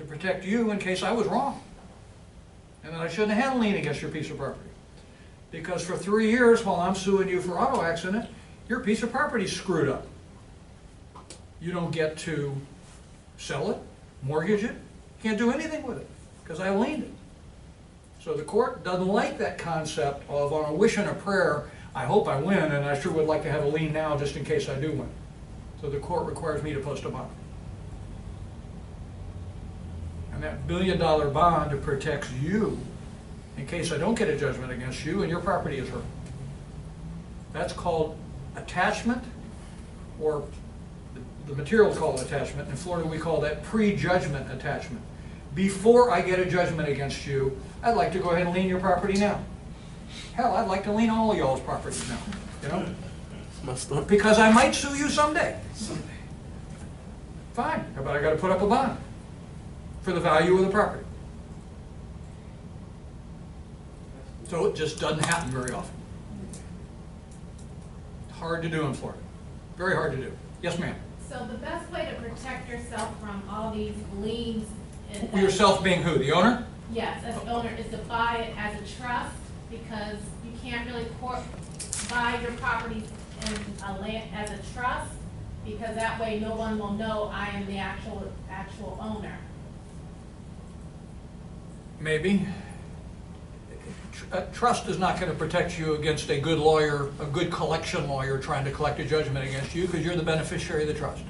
to protect you in case I was wrong. And that I shouldn't have had a lien against your piece of property. Because for 3 years while I'm suing you for auto accident, your piece of property's screwed up. You don't get to sell it, mortgage it, can't do anything with it, because I liened it. So the court doesn't like that concept of, on a wish and a prayer, I hope I win, and I sure would like to have a lien now just in case I do win. So the court requires me to post a bond. And that $1 billion bond protects you in case I don't get a judgment against you and your property is hurt. That's called attachment, or the material is called attachment. In Florida we call that pre-judgment attachment. Before I get a judgment against you, I'd like to go ahead and lien your property now. Hell, I'd like to lien all of y'all's properties now, you know? Because I might sue you someday. Fine, but I got to put up a bond for the value of the property. So it just doesn't happen very often. It's hard to do in Florida. Very hard to do. Yes, ma'am. So the best way to protect yourself from all these liens is Yourself being who? The owner? yes, as owner, is to buy it as a trust, because you can't really buy your properties in a land as a trust, because that way no one will know I am the actual owner. Maybe. A trust is not going to protect you against a good lawyer, a good collection lawyer trying to collect a judgment against you, because you're the beneficiary of the trust.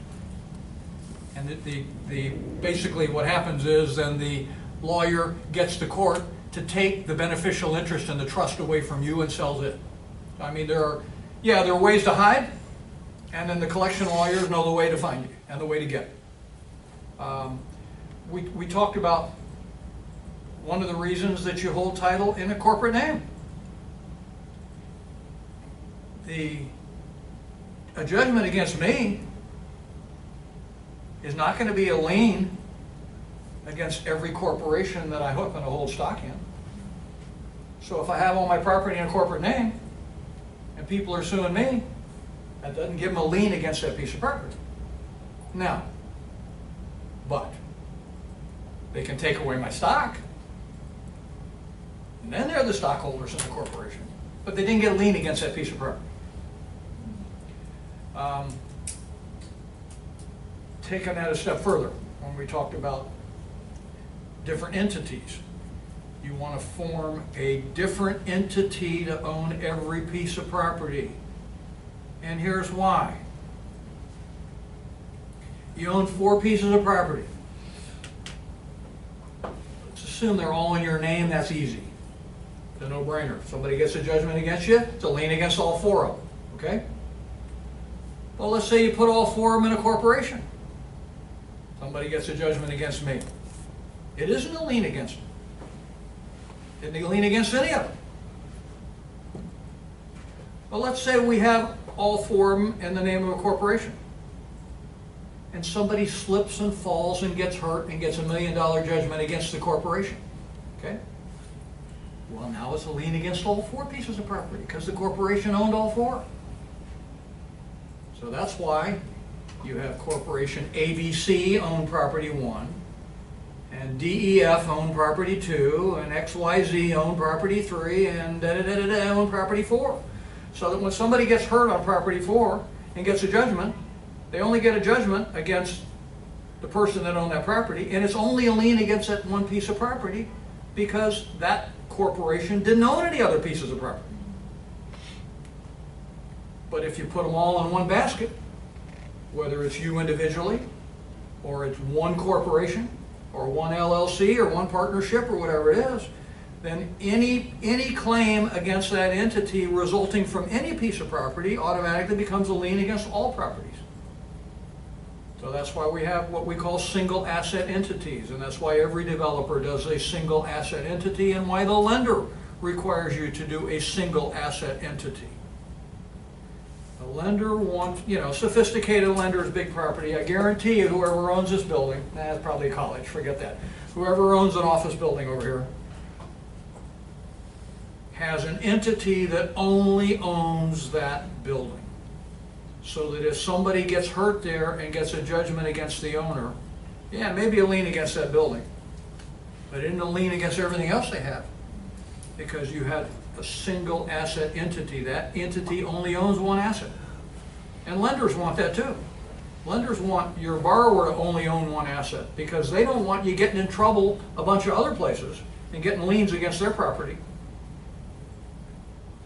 And basically what happens is then the lawyer gets the court to take the beneficial interest in the trust away from you and sells it. I mean, there are ways to hide, and then the collection lawyers know the way to find you and the way to get it. We talked about one of the reasons that you hold title in a corporate name. A judgment against me is not going to be a lien against every corporation that I happen to hold stock in. So if I have all my property in a corporate name and people are suing me, that doesn't give them a lien against that piece of property. Now, but they can take away my stock, and then they're the stockholders in the corporation, but they didn't get a lien against that piece of property. Taking that a step further, when we talked about different entities, you want to form a different entity to own every piece of property. And here's why. You own 4 pieces of property. Let's assume they're all in your name. That's easy. It's a no-brainer. If somebody gets a judgment against you, it's a lien against all 4 of them. Okay? Well, let's say you put all 4 of them in a corporation. Somebody gets a judgment against me. It isn't a lien against them. It isn't a lien against any of them. But let's say we have all 4 of them in the name of a corporation, and somebody slips and falls and gets hurt and gets $1 million judgment against the corporation. Okay? Well, now it's a lien against all 4 pieces of property because the corporation owned all 4. So that's why you have corporation ABC own property 1, and DEF own property 2, and XYZ own property 3, and da-da-da-da-da own property 4. So that when somebody gets hurt on property 4 and gets a judgment, they only get a judgment against the person that owned that property, and it's only a lien against that 1 piece of property because that corporation didn't own any other pieces of property. But if you put them all in one basket, whether it's you individually, or it's one corporation, or one LLC, or one partnership, or whatever it is, then any claim against that entity resulting from any piece of property automatically becomes a lien against all properties. So that's why we have what we call single asset entities, and that's why every developer does a single asset entity, and why the lender requires you to do a single asset entity. The lender wants, sophisticated lenders, big property. I guarantee you whoever owns this building, it's probably a college, forget that. Whoever owns an office building over here has an entity that only owns that building. So that if somebody gets hurt there and gets a judgment against the owner, Yeah, maybe a lien against that building, but it isn't a lien against everything else they have, because you had a single asset entity. That entity only owns one asset. And lenders want that too. Lenders want your borrower to only own one asset, because they don't want you getting in trouble a bunch of other places and getting liens against their property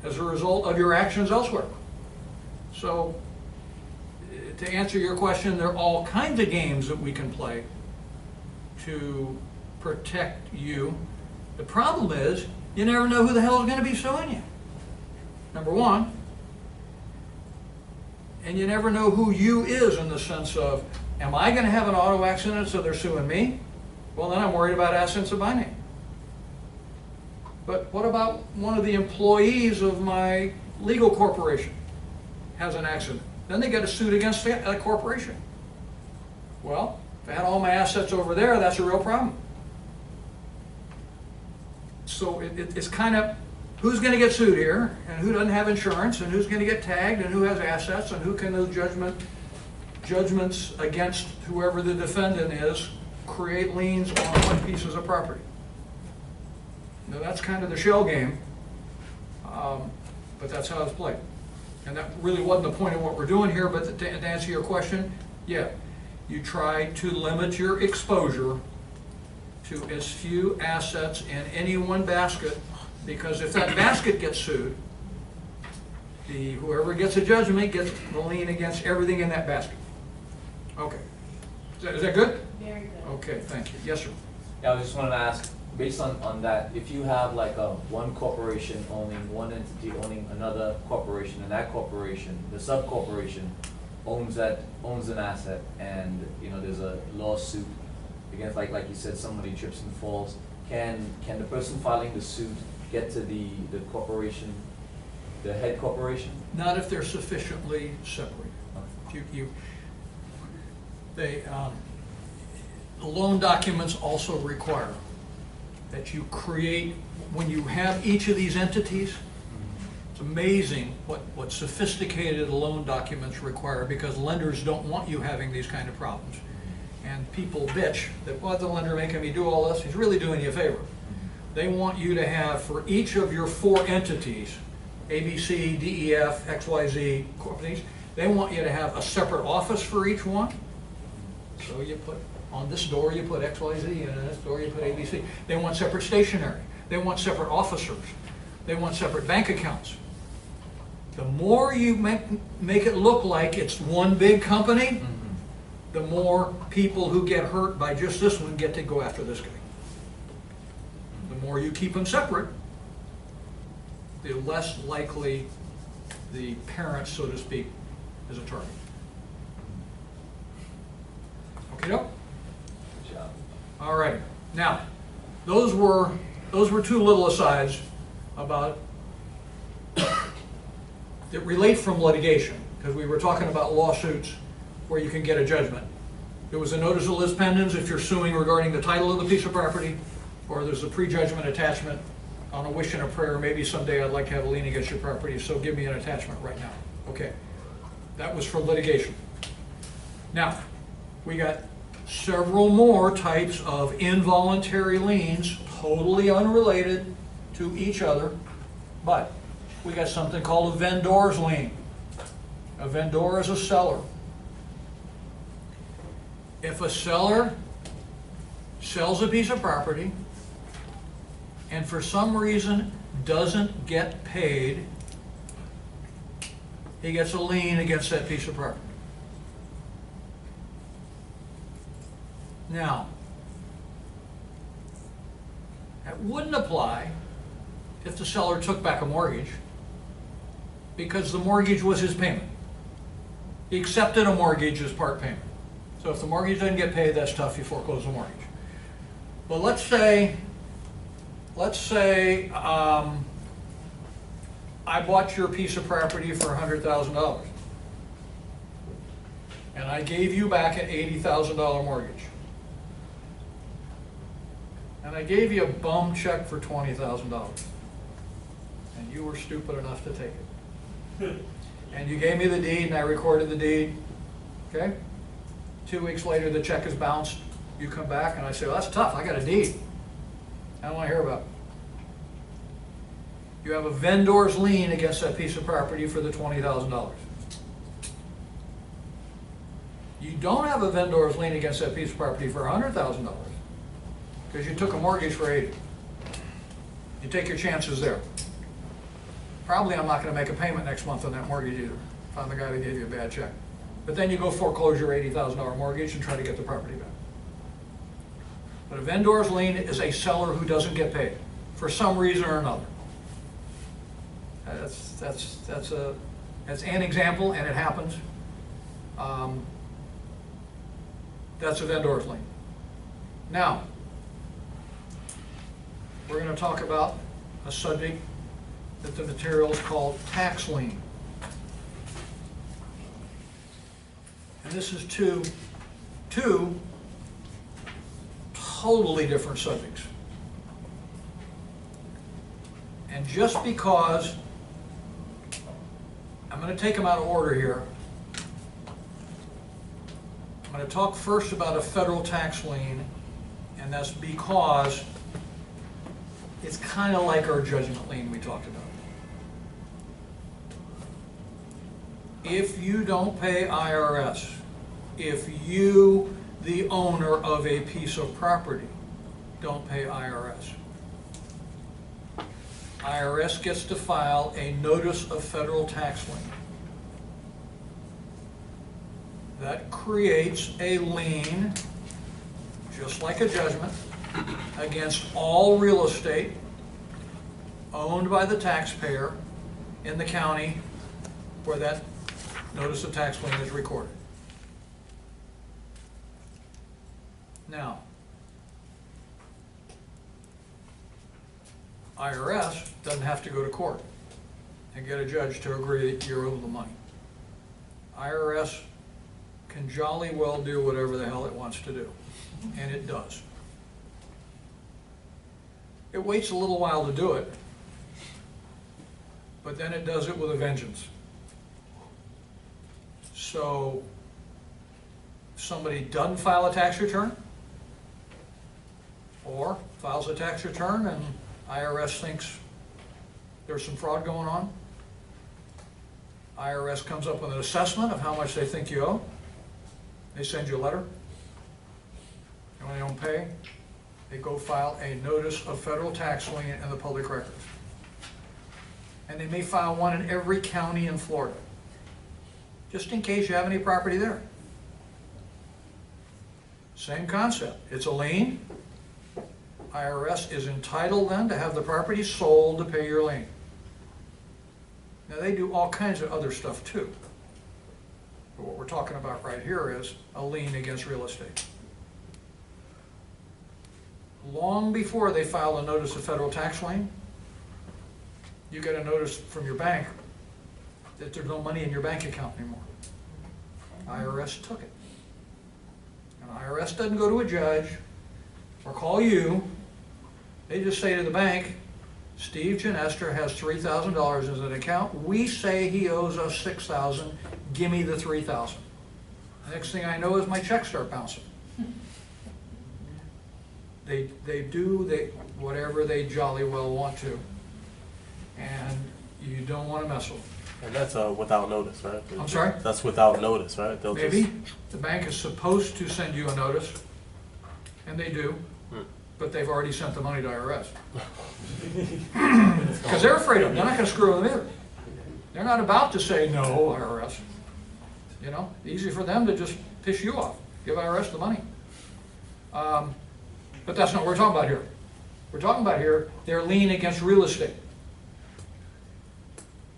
as a result of your actions elsewhere. So, to answer your question, there are all kinds of games that we can play to protect you. The problem is, you never know who the hell is going to be suing you. Number one. And you never know who you is, in the sense of, am I going to have an auto accident so they're suing me? Well, then I'm worried about assets of my name. But what about one of the employees of my legal corporation has an accident? Then they get a suit against that corporation. Well, if I had all my assets over there, that's a real problem. So it's kind of, who's going to get sued here, and who doesn't have insurance, and who's going to get tagged, and who has assets, and who can those judgments against whoever the defendant is create liens on what pieces of property. Now that's kind of the shell game, but that's how it's played. And that really wasn't the point of what we're doing here, but to answer your question, yeah, you try to limit your exposure to as few assets in any one basket, because if that basket gets sued, whoever gets a judgment gets the lien against everything in that basket. Okay. Is that good? Very good. Okay, thank you. Yes, sir. Yeah, I just wanted to ask, based on that, if you have like one corporation owning one entity owning another corporation, and that corporation, the sub-corporation, owns an asset, and there's a lawsuit against, like you said, somebody trips and falls, can the person filing the suit get to the corporation, the head corporation? Not if they're sufficiently separated. The loan documents also require that you create, when you have each of these entities, it's amazing what sophisticated loan documents require, because lenders don't want you having these kind of problems. And people bitch that, why's the lender making me do all this? He's really doing you a favor. They want you to have, for each of your 4 entities, ABC, DEF, XYZ companies, they want you to have a separate office for each one. So you put, on this door you put XYZ, and on this door you put ABC. They want separate stationery. They want separate officers. They want separate bank accounts. The more you make it look like it's one big company, the more people who get hurt by just this one get to go after this guy. The more you keep them separate, the less likely the parent, so to speak, is a target. Okay, no? Good job. All right. Now, those were 2 little asides about that relate from litigation, because we were talking about lawsuits where you can get a judgment. There was a notice of lis pendens if you're suing regarding the title of the piece of property, or there's a prejudgment attachment on a wish and a prayer. Maybe someday I'd like to have a lien against your property, so give me an attachment right now. Okay. That was for litigation. Now, we got several more types of involuntary liens, totally unrelated to each other, but we got something called a vendor's lien. A vendor is a seller. If a seller sells a piece of property and for some reason doesn't get paid, he gets a lien against that piece of property. Now, that wouldn't apply if the seller took back a mortgage, because the mortgage was his payment. He accepted a mortgage as part payment. So if the mortgage doesn't get paid, that's tough, you foreclose the mortgage. But let's say I bought your piece of property for $100,000, and I gave you back an $80,000 mortgage. And I gave you a bum check for $20,000, and you were stupid enough to take it. And you gave me the deed, and I recorded the deed. Okay? 2 weeks later, the check is bounced. You come back and I say, well, that's tough, I got a deed. I don't want to hear about it. You have a vendor's lien against that piece of property for the $20,000. You don't have a vendor's lien against that piece of property for $100,000 because you took a mortgage for $80,000. You take your chances there. Probably I'm not going to make a payment next month on that mortgage either, if I'm the guy that gave you a bad check. But then you go foreclose your $80,000 mortgage and try to get the property back. But a vendor's lien is a seller who doesn't get paid for some reason or another. That's an example, and it happens. That's a vendor's lien. Now, we're going to talk about a subject that the materials called tax lien. And this is two totally different subjects. And just because I'm going to take them out of order here, I'm going to talk first about a federal tax lien, and that's because it's kind of like our judgment lien we talked about. If you don't pay IRS, if you, the owner of a piece of property, don't pay IRS, IRS gets to file a notice of federal tax lien. That creates a lien, just like a judgment, against all real estate owned by the taxpayer in the county where that notice of tax lien is recorded. Now, IRS doesn't have to go to court and get a judge to agree that you're owed the money. IRS can jolly well do whatever the hell it wants to do, and it does. It waits a little while to do it, but then it does it with a vengeance. So, if somebody doesn't file a tax return, or files a tax return and IRS thinks there's some fraud going on, IRS comes up with an assessment of how much they think you owe. They send you a letter. And when they don't pay, they go file a notice of federal tax lien in the public records. And they may file one in every county in Florida, just in case you have any property there. Same concept. It's a lien. IRS is entitled then to have the property sold to pay your lien. Now they do all kinds of other stuff too. But what we're talking about right here is a lien against real estate. Long before they file a notice of federal tax lien, you get a notice from your bank that there's no money in your bank account anymore. IRS took it. And IRS doesn't go to a judge or call you. They just say to the bank, Steve Genester has $3,000 in an account. We say he owes us $6,000. Give me the $3,000. The next thing I know is my checks start bouncing. They do whatever they jolly well want to, and you don't want to mess with them. And that's without notice, right? I'm sorry? That's without notice, right? They'll Maybe. The bank is supposed to send you a notice, and they do, but they've already sent the money to IRS. Because they're afraid of them. They're not going to screw with them either. They're not about to say, no, IRS. You know, easy for them to just piss you off. Give IRS the money. But that's not what we're talking about here. We're talking about here, their lien against real estate.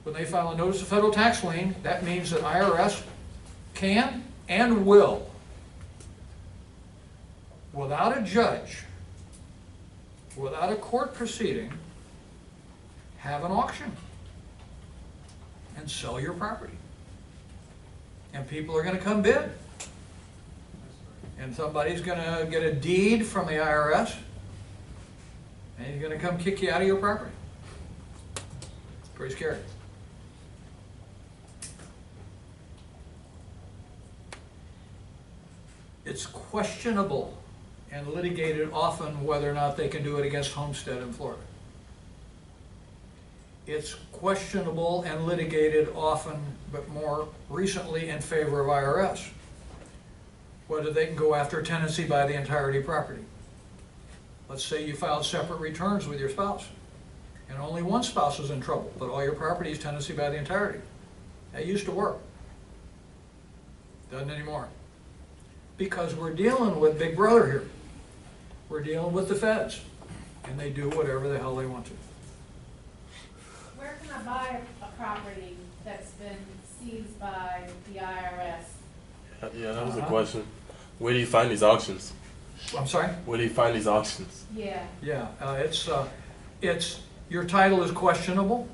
When they file a notice of federal tax lien, that means that IRS can and will, without a judge, without a court proceeding, have an auction and sell your property. And people are going to come bid. And somebody's going to get a deed from the IRS, and he's going to come kick you out of your property. Pretty scary. It's questionable and litigated often whether or not they can do it against Homestead in Florida. It's questionable and litigated often, but more recently in favor of IRS, whether they can go after tenancy by the entirety property. Let's say you filed separate returns with your spouse, and only one spouse is in trouble, but all your property is tenancy by the entirety. That used to work. Doesn't anymore. Because we're dealing with Big Brother here. We're dealing with the feds, and they do whatever the hell they want to. Where can I buy a property that's been seized by the IRS? Yeah, that was the question. Where do you find these auctions? I'm sorry? Where do you find these auctions? Yeah. Yeah, it's, your title is questionable,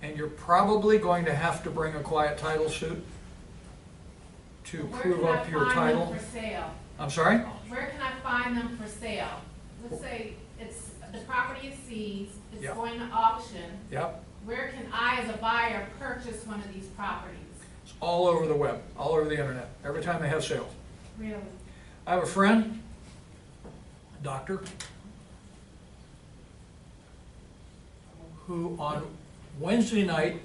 and you're probably going to have to bring a quiet title suit to prove up your Where can I title. find them for sale? I'm sorry? Where can I find them for sale? Let's say the property is seized, it's Yep. going to auction. Yep. Where can I, as a buyer, purchase one of these properties? It's all over the web, all over the internet, every time they have sales. Really? I have a friend, a doctor, who on Wednesday night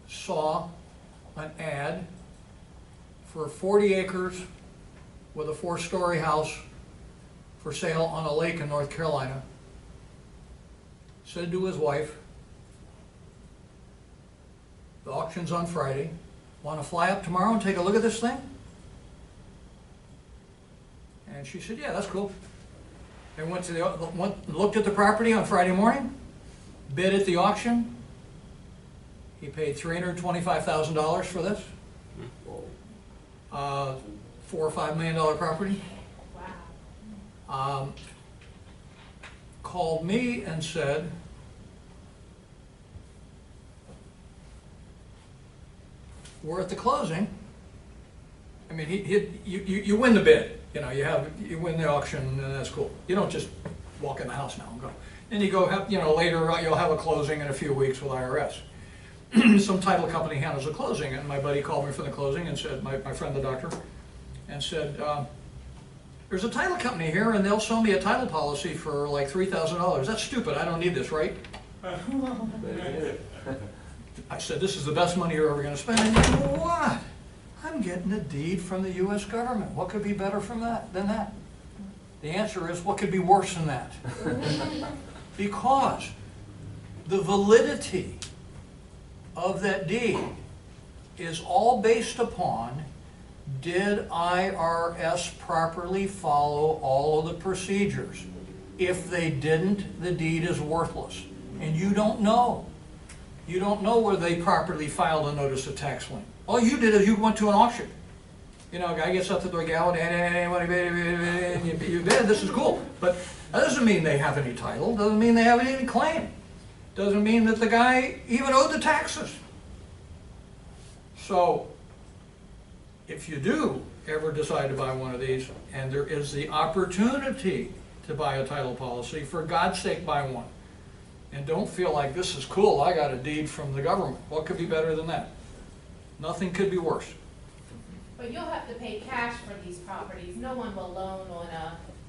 saw an ad for 40 acres with a 4-story house for sale on a lake in North Carolina. Said to his wife, the auction's on Friday, want to fly up tomorrow and take a look at this thing? And she said, yeah, that's cool. They went to looked at the property on Friday morning, bid at the auction. He paid $325,000 for this. $4 or $5 million property. Wow. Called me and said, we're at the closing. I mean, you win the bid. You know, you win the auction, and that's cool. You don't just walk in the house now and go. Then you go, later you'll have a closing in a few weeks with IRS. Some title company handles the closing, and my buddy called me from the closing and said, my friend the doctor, and said, there's a title company here, and they'll sell me a title policy for like $3,000. That's stupid. I don't need this, right? I said, this is the best money you're ever going to spend. And you know what? I'm getting a deed from the U.S. government. What could be better than that? The answer is, what could be worse than that? Because the validity of that deed is all based upon, did IRS properly follow all of the procedures? If they didn't, the deed is worthless. And you don't know. You don't know whether they properly filed a notice of tax lien. All you did is you went to an auction. You know, a guy gets up to the gallery, and you bid, this is cool. But that doesn't mean they have any title, doesn't mean they have any claim. Doesn't mean that the guy even owed the taxes. So, if you do ever decide to buy one of these, and there is the opportunity to buy a title policy, for God's sake, buy one. And don't feel like, this is cool, I got a deed from the government. What could be better than that? Nothing could be worse. But you'll have to pay cash for these properties. No one will loan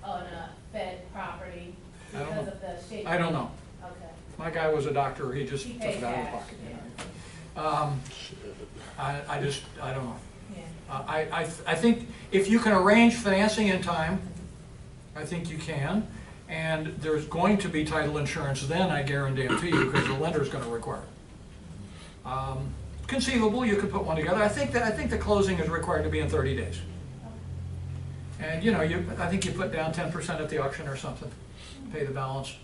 on a Fed property I don't because know. of the shape. I don't know. Okay. My guy was a doctor, he just He took paid it out of his cash, pocket. yeah. I don't know. Yeah. I think if you can arrange financing in time, I think you can. And there's going to be title insurance then, I guarantee you, because the lender's going to require it. Conceivable, you could put one together. I think the closing is required to be in 30 days. And I think you put down 10% at the auction or something, pay the balance.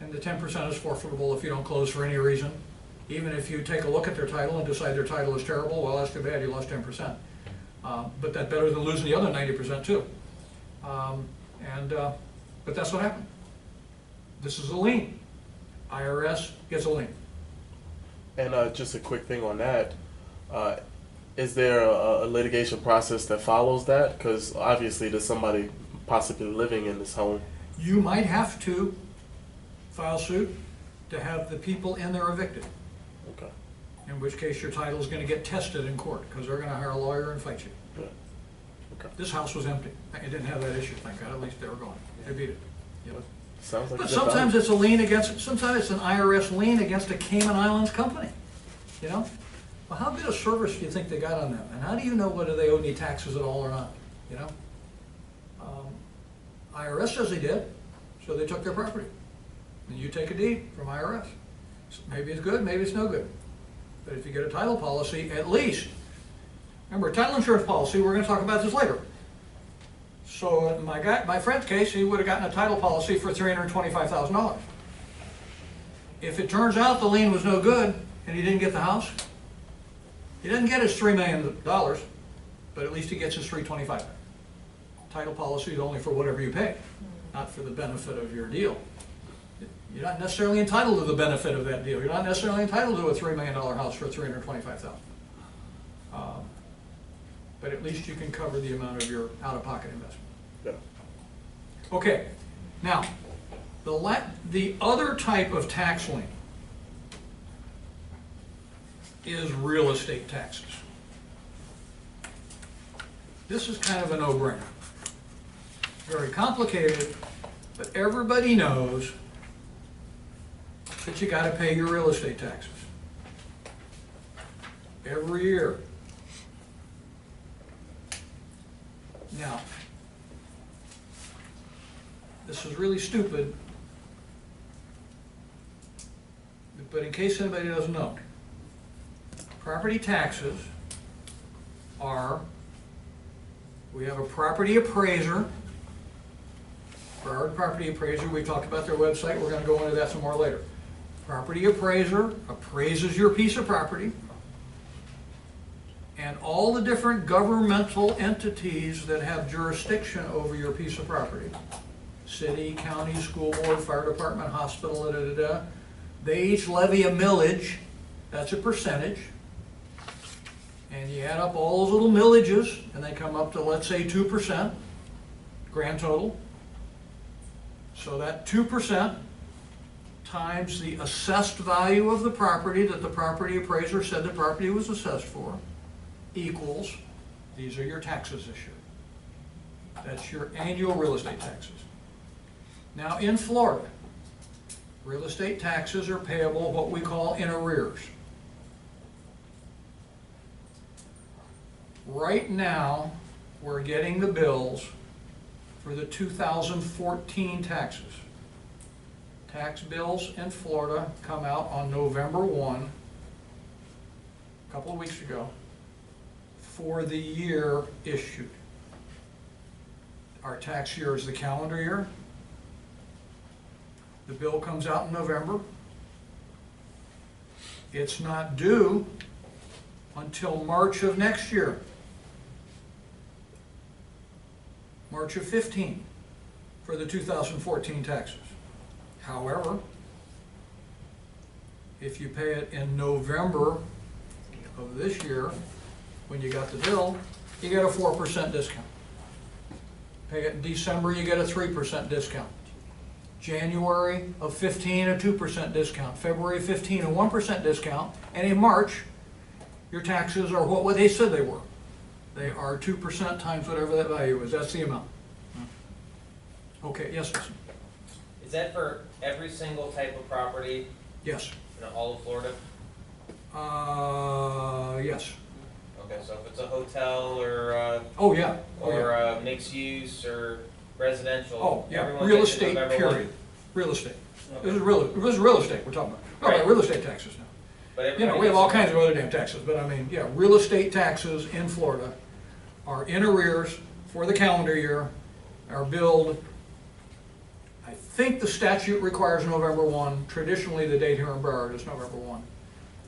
And the 10% is forfeitable if you don't close for any reason. Even if you take a look at their title and decide their title is terrible, well, that's too bad, you lost 10%. But that's better than losing the other 90% too. But that's what happened. This is a lien. IRS gets a lien. And just a quick thing on that, is there a litigation process that follows that? Because obviously there's somebody possibly living in this home. You might have to file suit to have the people in there evicted. Okay. In which case your title is going to get tested in court because they're going to hire a lawyer and fight you. Yeah. Okay. This house was empty. It didn't have that issue, thank God. At least they were gone. They beat it. You know? Sounds like But a good sometimes value. it's a lien against, sometimes it's an IRS lien against a Cayman Islands company, you know? Well, how good a service do you think they got on them? And how do you know whether they owe any taxes at all or not, you know? IRS says they did, so they took their property. And you take a deed from IRS. So maybe it's good, maybe it's no good. But if you get a title policy, at least, remember, title insurance policy, we're gonna talk about this later. So in my friend's case, he would have gotten a title policy for $325,000. If it turns out the lien was no good and he didn't get the house, he doesn't get his $3 million, but at least he gets his $325,000. Title policy is only for whatever you pay, not for the benefit of your deal. You're not necessarily entitled to the benefit of that deal. You're not necessarily entitled to a $3 million house for $325,000. But at least you can cover the amount of your out-of-pocket investment. Yeah. Okay, now, the other type of tax lien is real estate taxes. This is kind of a no-brainer. Very complicated, but everybody knows that you gotta pay your real estate taxes every year. Now, this is really stupid, but in case anybody doesn't know, property taxes are, we have a property appraiser. For our property appraiser, we talked about their website, we're gonna go into that some more later. Property appraiser appraises your piece of property, and all the different governmental entities that have jurisdiction over your piece of property, city, county, school board, fire department, hospital, they each levy a millage, that's a percentage, and you add up all those little millages, and they come up to, let's say, 2%, grand total. So that 2% times the assessed value of the property that the property appraiser said the property was assessed for equals, these are your taxes this year. That's your annual real estate taxes. Now in Florida, real estate taxes are payable what we call in arrears. Right now, we're getting the bills for the 2014 taxes. Tax bills in Florida come out on November 1, a couple of weeks ago, for the year issued. Our tax year is the calendar year. The bill comes out in November. It's not due until March of next year. March of 15 for the 2014 taxes. However, if you pay it in November of this year, when you got the bill, you get a 4% discount. Pay it in December, you get a 3% discount. January of 15, a 2% discount. February of 15, a 1% discount. And in March, your taxes are what they said they were. They are 2% times whatever that value is. That's the amount. Okay, yes, listen. Is that for every single type of property Yes. in all of Florida? Yes. Okay, so if it's a hotel or Oh, yeah. Oh, or yeah. mixed use or residential, Oh, yeah. everyone Real gets it estate, November period. 1? Real estate. Okay. This is real estate we're talking about. Oh, yeah, Right. real estate taxes now. But You know, everybody we have gets all it. kinds of other damn taxes, but I mean, yeah, real estate taxes in Florida are in arrears for the calendar year, are billed. I think the statute requires November 1. Traditionally, the date here in Broward is November 1.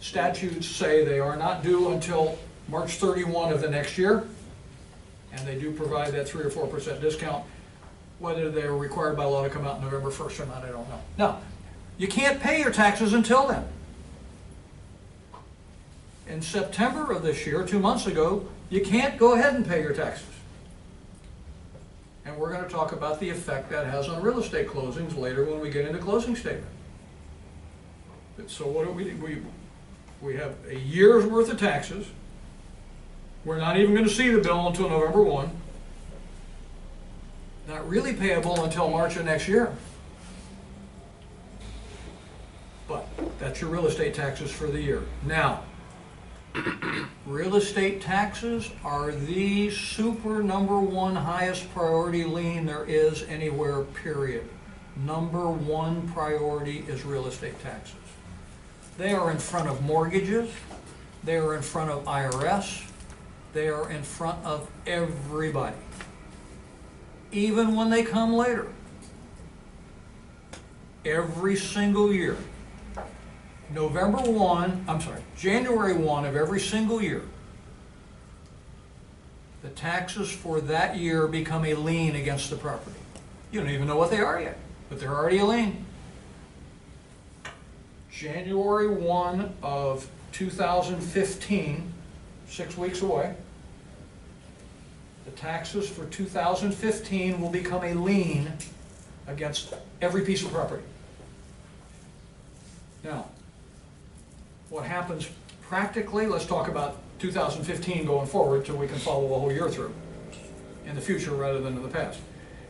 Statutes say they are not due until March 31 of the next year, and they do provide that 3 or 4% discount. Whether they're required by law to come out November 1st or not, I don't know. Now, you can't pay your taxes until then. In September of this year, 2 months ago, you can't go ahead and pay your taxes. And we're going to talk about the effect that has on real estate closings later when we get into closing statement. So what do we have a year's worth of taxes. We're not even going to see the bill until November 1. Not really payable until March of next year. But that's your real estate taxes for the year. Now, real estate taxes are the super #1 highest priority lien there is anywhere, period. #1 priority is real estate taxes. They are in front of mortgages, they are in front of IRS, they are in front of everybody. Even when they come later. Every single year. January 1 of every single year, the taxes for that year become a lien against the property. You don't even know what they are yet, but they're already a lien. January 1 of 2015, 6 weeks away, the taxes for 2015 will become a lien against every piece of property. Now, what happens practically, let's talk about 2015 going forward so we can follow the whole year through in the future rather than in the past.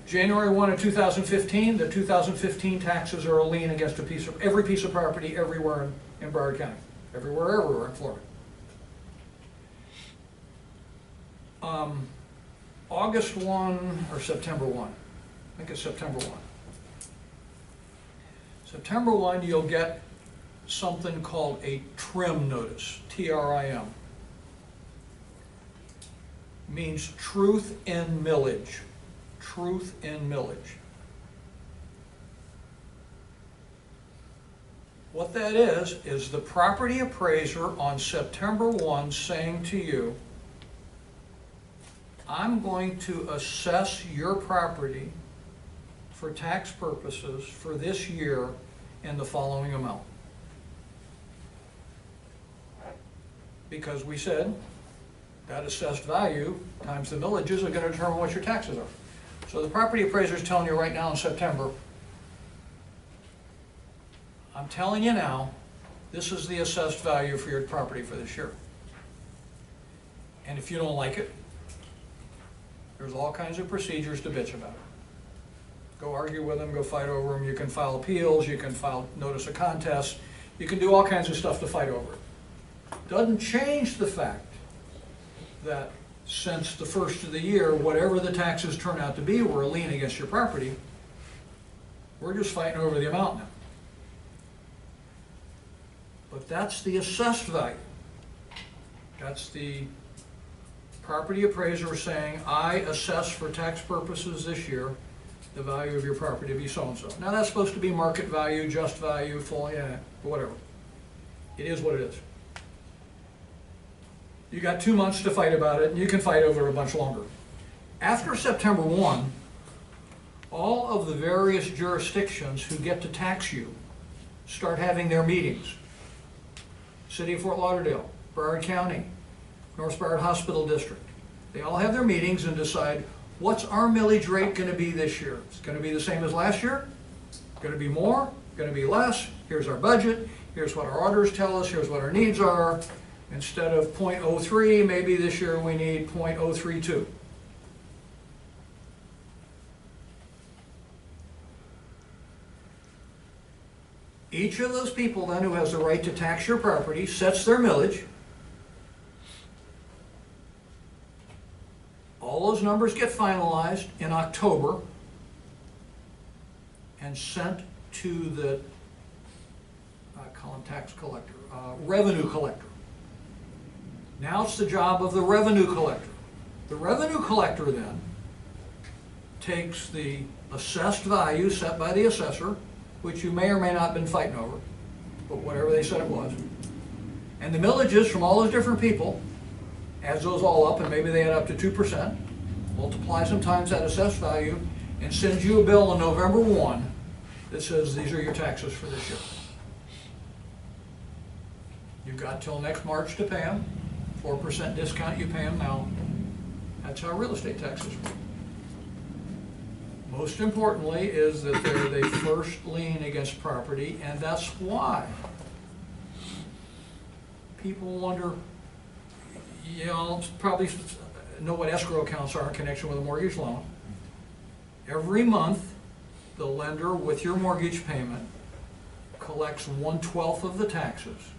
January 1 of 2015, the 2015 taxes are a lien against every piece of property everywhere in Broward County. Everywhere in Florida. August 1 or September 1. I think it's September 1. September 1, you'll get something called a TRIM notice, T-R-I-M. Means truth in millage. Truth in millage. What that is the property appraiser on September 1 saying to you, I'm going to assess your property for tax purposes for this year in the following amount. Because we said that assessed value times the millages are going to determine what your taxes are. So the property appraiser is telling you right now in September, I'm telling you now, this is the assessed value for your property for this year. And if you don't like it, there's all kinds of procedures to bitch about it. Go argue with them, go fight over them. You can file appeals, you can file notice of contest, you can do all kinds of stuff to fight over it. Doesn't change the fact that since the first of the year, whatever the taxes turn out to be were a lien against your property, we're just fighting over the amount now. But that's the assessed value. That's the property appraiser saying, I assess for tax purposes this year the value of your property to be so-and-so. Now that's supposed to be market value, just value, full, yeah, whatever. It is what it is. You got 2 months to fight about it, and you can fight over it a bunch longer. After September 1, all of the various jurisdictions who get to tax you start having their meetings. City of Fort Lauderdale, Broward County, North Broward Hospital District. They all have their meetings and decide, what's our millage rate going to be this year? It's going to be the same as last year? Going to be more? Going to be less? Here's our budget. Here's what our auditors tell us. Here's what our needs are. Instead of 0.03, maybe this year we need 0.032. Each of those people then who has the right to tax your property sets their millage. All those numbers get finalized in October and sent to the, I call him tax collector, revenue collector. Now it's the job of the revenue collector. The revenue collector then takes the assessed value set by the assessor, which you may or may not have been fighting over, but whatever they said it was, and the millages from all those different people, adds those all up, and maybe they add up to 2%, multiplies them times that assessed value, and sends you a bill on November 1 that says these are your taxes for this year. You've got till next March to pay them. 4% discount, you pay them now. That's how real estate taxes work. Most importantly is that they're the first lien against property, and that's why people wonder, you know, probably know what escrow accounts are in connection with a mortgage loan. Every month, the lender, with your mortgage payment, collects 1/12 of the taxes.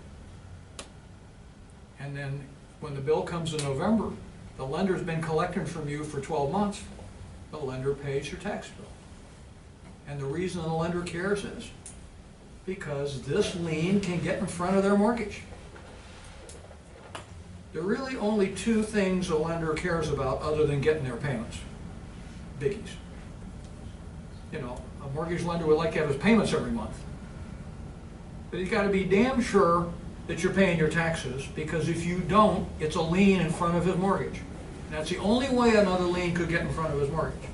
And then, when the bill comes in November, the lender's been collecting from you for 12 months, the lender pays your tax bill. And the reason the lender cares is because this lien can get in front of their mortgage. There are really only two things a lender cares about other than getting their payments. Biggies. You know, a mortgage lender would like to have his payments every month. But he's got to be damn sure that you're paying your taxes, because if you don't, it's a lien in front of his mortgage. And that's the only way another lien could get in front of his mortgage.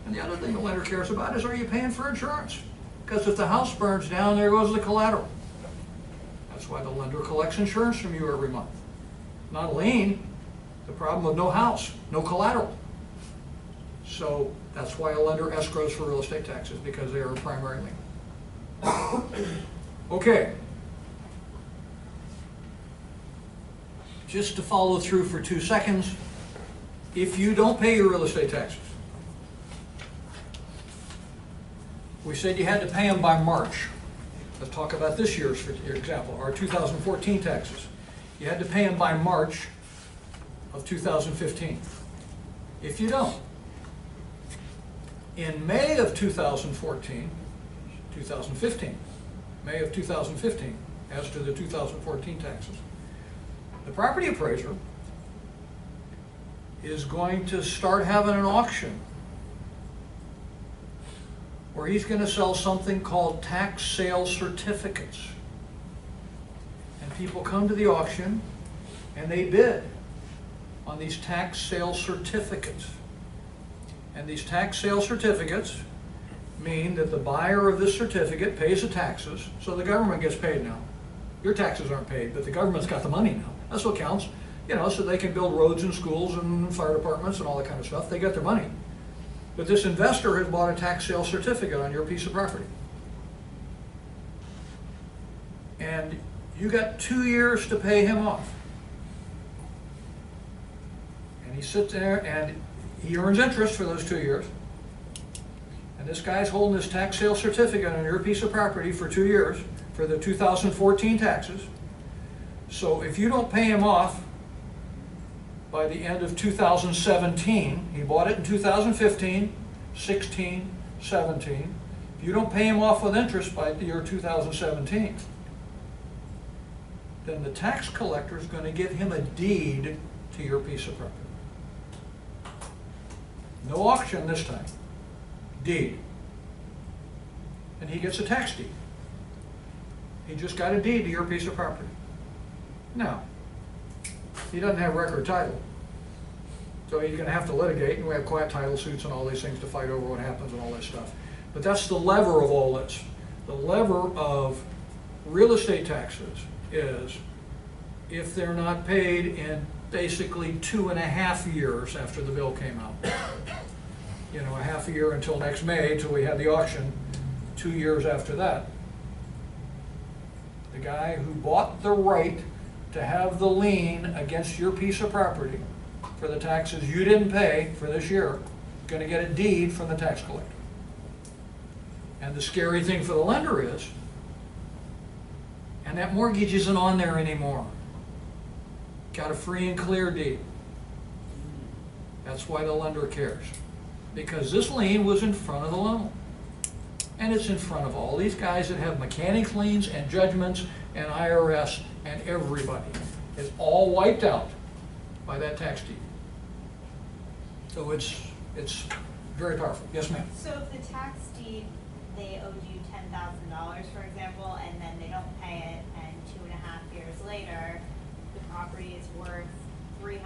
And the other thing the lender cares about is, are you paying for insurance? Because if the house burns down, there goes the collateral. That's why the lender collects insurance from you every month. Not a lien, the problem of no house, no collateral. So that's why a lender escrows for real estate taxes, because they are a primary lien. Okay. Just to follow through for 2 seconds, if you don't pay your real estate taxes, we said you had to pay them by March. Let's talk about this year's, for example, our 2014 taxes. You had to pay them by March of 2015. If you don't, in May of 2015, May of 2015, as to the 2014 taxes, the property appraiser is going to start having an auction where he's going to sell something called tax sale certificates. And people come to the auction and they bid on these tax sale certificates. And these tax sale certificates mean that the buyer of this certificate pays the taxes, so the government gets paid now. Your taxes aren't paid, but the government's got the money now. That's what counts, you know, so they can build roads and schools and fire departments and all that kind of stuff. They get their money. But this investor has bought a tax sale certificate on your piece of property. And you got 2 years to pay him off. And he sits there and he earns interest for those 2 years. And this guy's holding this tax sale certificate on your piece of property for 2 years for the 2014 taxes. So if you don't pay him off by the end of 2017, he bought it in 2015, 16, 17. If you don't pay him off with interest by the year 2017, then the tax collector is going to give him a deed to your piece of property. No auction this time. Deed. And he gets a tax deed. He just got a deed to your piece of property. Now, he doesn't have record title. So he's going to have to litigate, and we have quiet title suits and all these things to fight over what happens and all that stuff. But that's the lever of all this. The lever of real estate taxes is if they're not paid in basically 2.5 years after the bill came out. You know, a half a year until next May, till we had the auction, 2 years after that. The guy who bought the right to have the lien against your piece of property for the taxes you didn't pay for this year is going to get a deed from the tax collector. And the scary thing for the lender is, and that mortgage isn't on there anymore. Got a free and clear deed. That's why the lender cares. Because this lien was in front of the loan. And it's in front of all these guys that have mechanics liens and judgments and IRS and everybody. It's all wiped out by that tax deed. So it's very powerful. Yes, ma'am. So if the tax deed, they owed you $10,000, for example, and then they don't pay it, and 2.5 years later, the property is worth $300,000,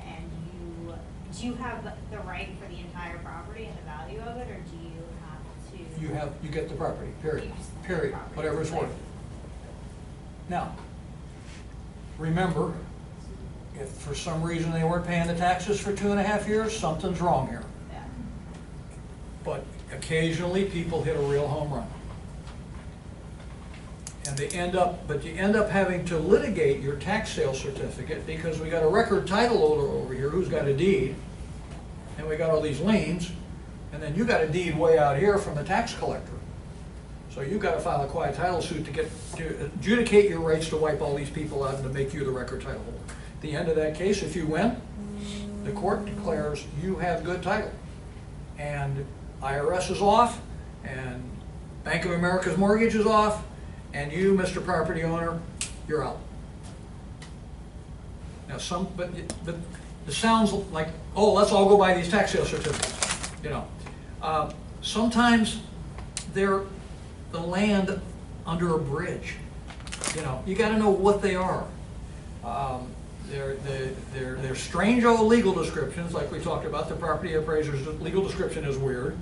and do you have the right for the entire property and the value of it, or do you have to? You get the property, period. You just get the Period. property. Whatever it's worth. Now, remember, if for some reason they weren't paying the taxes for 2.5 years, something's wrong here. Yeah. But occasionally people hit a real home run. And you end up having to litigate your tax sale certificate because we got a record title holder over here who's got a deed, and we got all these liens, And then you got a deed way out here from the tax collector. So you gotta file a quiet title suit to adjudicate your rights to wipe all these people out and to make you the record title holder. At the end of that case, if you win, the court declares you have good title. And IRS is off, and Bank of America's mortgage is off, and you, Mr. Property Owner, you're out. Now but it sounds like, oh, let's all go buy these tax sale certificates, you know. Sometimes they're the land under a bridge. You know, you got to know what they are. They're strange old legal descriptions, like we talked about. The property appraiser's legal description is weird.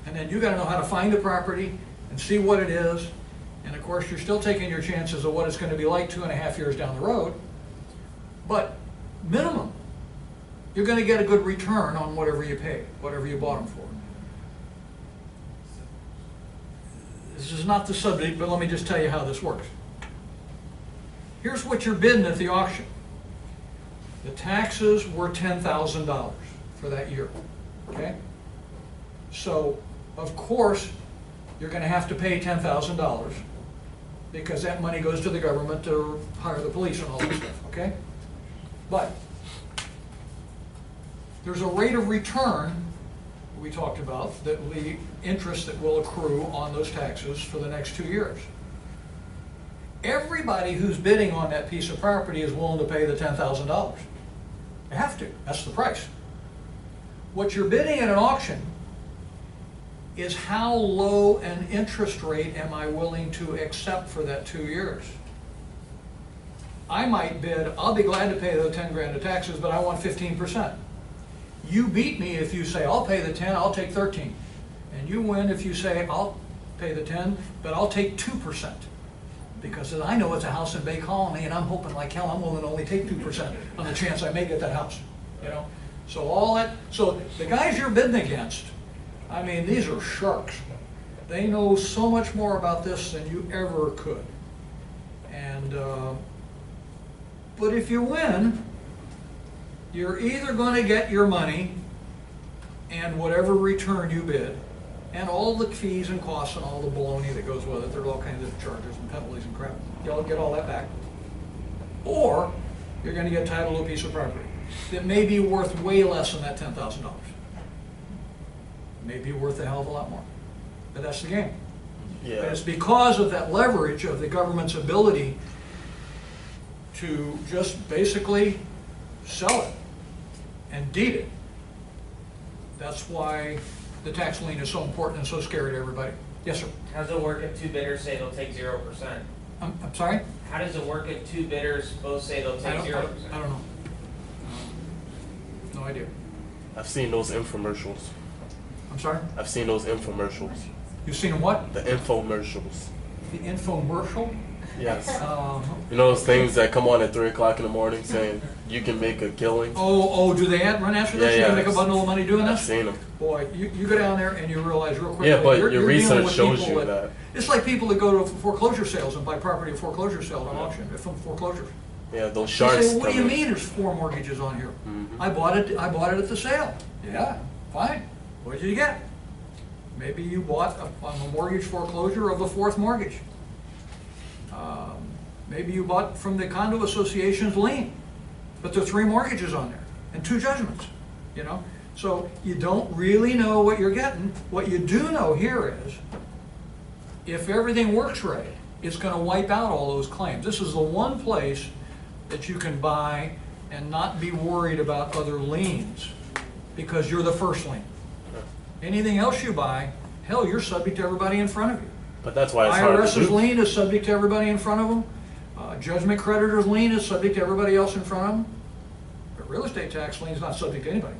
And then you got to know how to find the property and see what it is. And of course, you're still taking your chances of what it's going to be like 2.5 years down the road. But minimum, you're going to get a good return on whatever you paid, whatever you bought them for. This is not the subject, but let me just tell you how this works. Here's what you're bidding at the auction. The taxes were $10,000 for that year, okay? So, of course, you're going to have to pay $10,000 because that money goes to the government to hire the police and all that stuff, okay? But there's a rate of return we talked about, that the interest that will accrue on those taxes for the next 2 years. Everybody who's bidding on that piece of property is willing to pay the $10,000. They have to. That's the price. What you're bidding at an auction is how low an interest rate am I willing to accept for that 2 years. I might bid, I'll be glad to pay the 10 grand of taxes, but I want 15%. You beat me if you say, I'll pay the 10, I'll take 13. And you win if you say, I'll pay the 10, but I'll take 2%. Because I know it's a house in Bay Colony, and I'm hoping like hell I'm willing to only take 2% on the chance I may get that house. You know? So the guys you're bidding against, I mean, these are sharks. They know so much more about this than you ever could. And, but if you win, you're either going to get your money and whatever return you bid, and all the fees and costs and all the baloney that goes with it. There are all kinds of charges and penalties and crap. You'll get all that back. Or you're going to get title to a piece of property that may be worth way less than that $10,000. May be worth a hell of a lot more. But that's the game. Yeah. But it's because of that leverage of the government's ability to just basically sell it and deed it. That's why the tax lien is so important and so scary to everybody. Yes, sir. How does it work if two bidders say they'll take 0%? I'm sorry? How does it work if two bidders both say they'll take 0%? I don't know. No idea. I've seen those infomercials. I'm sorry? I've seen those infomercials. You've seen them what? The infomercials. The infomercial? Yes. Um, You know those things that come on at 3 o'clock in the morning saying you can make a killing? do they run after this? Yeah, You can make a bundle of money doing I've this? seen them. Boy, you go down there and you realize real quick. Yeah, but you're your dealing research with shows people you that. It's like people that go to foreclosure sales and buy property at foreclosure sales on auction, from foreclosures. Yeah, those They sharks. say, well, what do you come in. mean there's 4 mortgages on here? Mhm. I bought it at the sale. Yeah, fine. What did you get? Maybe you bought on the mortgage foreclosure of the 4th mortgage. Maybe you bought from the condo association's lien, but there are 3 mortgages on there and 2 judgments, you know? So you don't really know what you're getting. What you do know here is, if everything works right, it's going to wipe out all those claims. This is the one place that you can buy and not be worried about other liens, because you're the first lien. Anything else you buy, hell, you're subject to everybody in front of you. But that's why it's hard to IRS's do. lien is subject to everybody in front of them. Judgment creditor's lien is subject to everybody else in front of them. But real estate tax lien is not subject to anybody.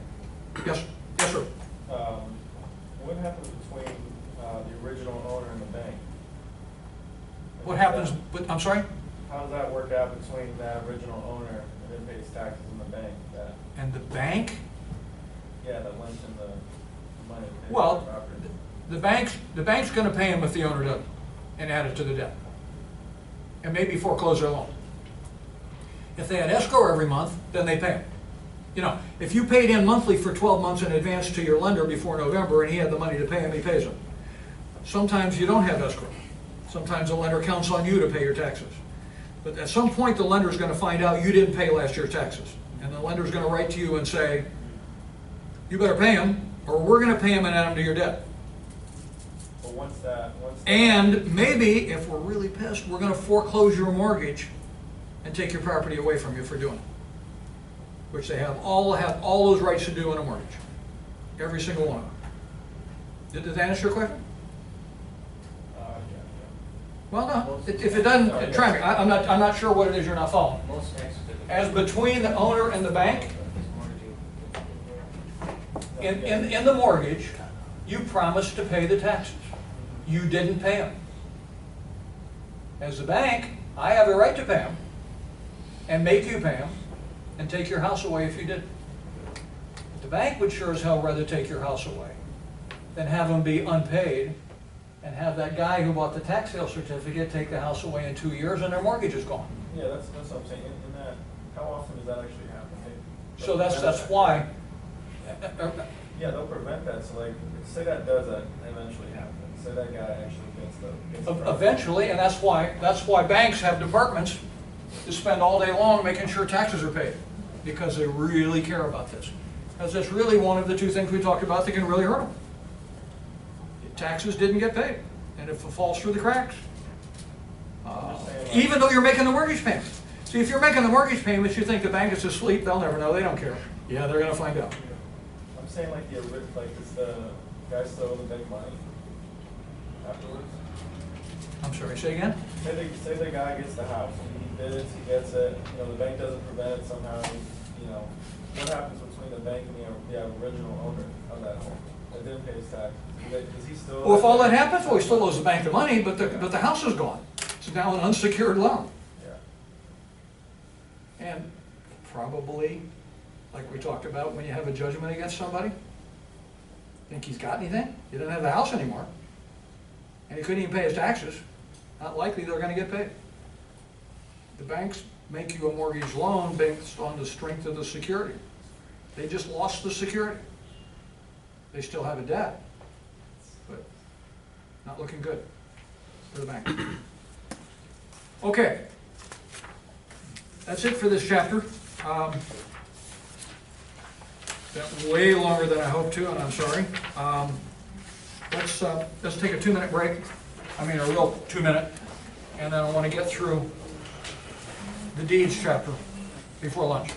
Yes, yes, sir. What happens between the original owner and the bank? What happens? I'm sorry. How does that work out between that original owner and then pays taxes in the bank? And the bank? That lends him the money. to pay Well, for the property. the bank's going to pay him if the owner doesn't, and add it to the debt, and maybe foreclose their loan. If they had escrow every month, then they pay him. You know, if you paid in monthly for 12 months in advance to your lender before November and he had the money to pay him, he pays him. Sometimes you don't have escrow. Sometimes the lender counts on you to pay your taxes. But at some point, the lender's going to find out you didn't pay last year's taxes. And the lender's going to write to you and say, you better pay him, or we're going to pay him and add him to your debt. But once that. And maybe, if we're really pissed, we're going to foreclose your mortgage and take your property away from you for doing it. Which they have all those rights to do in a mortgage. Every single one of them. Did that answer your question? Well, no. If it doesn't, try me. I'm not sure what it is you're not following. Most tax certificates. As between the owner and the bank, in the mortgage, you promised to pay the taxes. You didn't pay them. As the bank, I have the right to pay them and make you pay them and take your house away if you didn't. The bank would sure as hell rather take your house away than have them be unpaid and have that guy who bought the tax sale certificate take the house away in 2 years and their mortgage is gone. Yeah, that's what I'm saying. In that, how often does that actually happen? So that's why. Yeah, they'll prevent that. So like, say that does that eventually happen. Say that guy actually gets the property. Eventually, and that's why banks have departments to spend all day long making sure taxes are paid, because they really care about this. Because that's really one of the two things we talked about that can really hurt them. Taxes didn't get paid, and if it falls through the cracks, even though you're making the mortgage payment. See, if you're making the mortgage payments, you think the bank is asleep, they'll never know, they don't care. Yeah, they're gonna find out. I'm saying like does the guy still owe the bank money afterwards? I'm sorry, say again? Say the guy gets the house, he bids, he gets it, you know, the bank doesn't prevent it somehow, you know, what happens between the bank and the original owner of that home that didn't pay his taxes? Does he still? Well, if all that happens, well, he still owes the bank the money, but the house is gone. It's now an unsecured loan. Yeah. And probably, like we talked about, when you have a judgment against somebody, think he's got anything? He doesn't have the house anymore. And he couldn't even pay his taxes. Not likely they're gonna get paid. The banks make you a mortgage loan based on the strength of the security. They just lost the security. They still have a debt, but not looking good for the bank. Okay. That's it for this chapter. Been way longer than I hoped to, and I'm sorry. Let's take a 2-minute break. I mean, a real 2-minute, and then I want to get through the deeds chapter before lunch.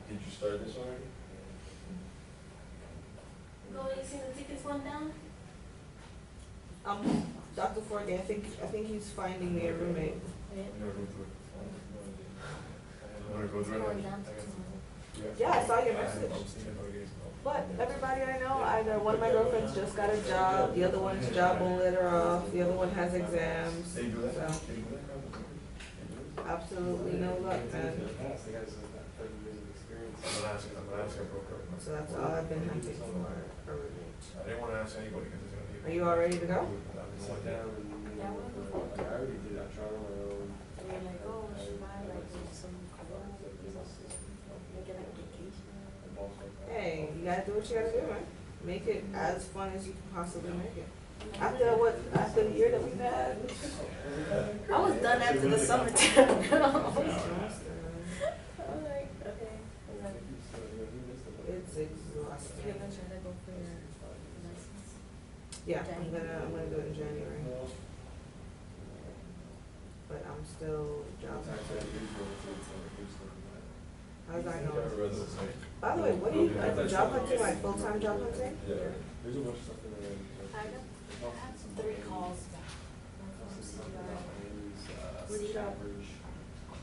Did you start this already? Go, you see the tickets went down? Dr. Forgay, I think he's finding me a roommate. Going down to Yeah, I saw your message. But everybody I know, either one of my girlfriends just got a job, the other one's job won't let her off, the other one has exams. So absolutely no luck, man. So that's all I've been hunting for, a roommate. I didn't want to ask anybody because it's gonna be. Are you all ready to go? Sit down and. Yeah, I went before. I already did, I tried on my own. And you're like, oh, we should buy like some cologne, make it like a vacation. Hey, you gotta do what you gotta do, man. Make it as fun as you can possibly make it. After the year that we've had. I was done after the summertime. I was like, okay. It's exhausting. You're gonna try to go for your license? Yeah, I'm gonna do it in January. I'm still job hunting. How's that going? By the way, what do you, job hunting, like full-time job hunting? Yeah, there's a bunch of stuff in there. I have 3 calls back. Which job?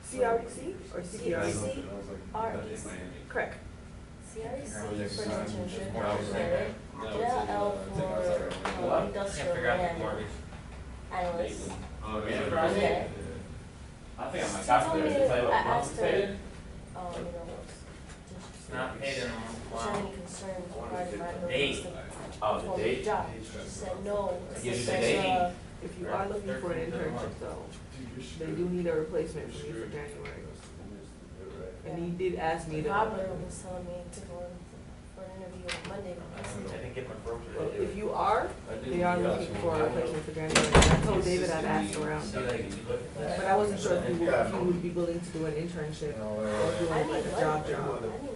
CREC or CREC? Correct. CREC for an internship, JLL for industrial land analyst. Okay. I think I might She told me, I asked her, Not paid in a is while. there any concerns regarding my Date. Oh, the for the date? job? She said no. You She said said, date. If you are looking for an internship though, they do need a replacement for me for January. And he did ask me to, Robert was telling me to go in for an interview on Monday. I didn't get my brochure. well, if you are, they are looking for a replacement for January. And I told David I'd asked around. But I wasn't sure if you would be willing to do an internship or doing like a job. I need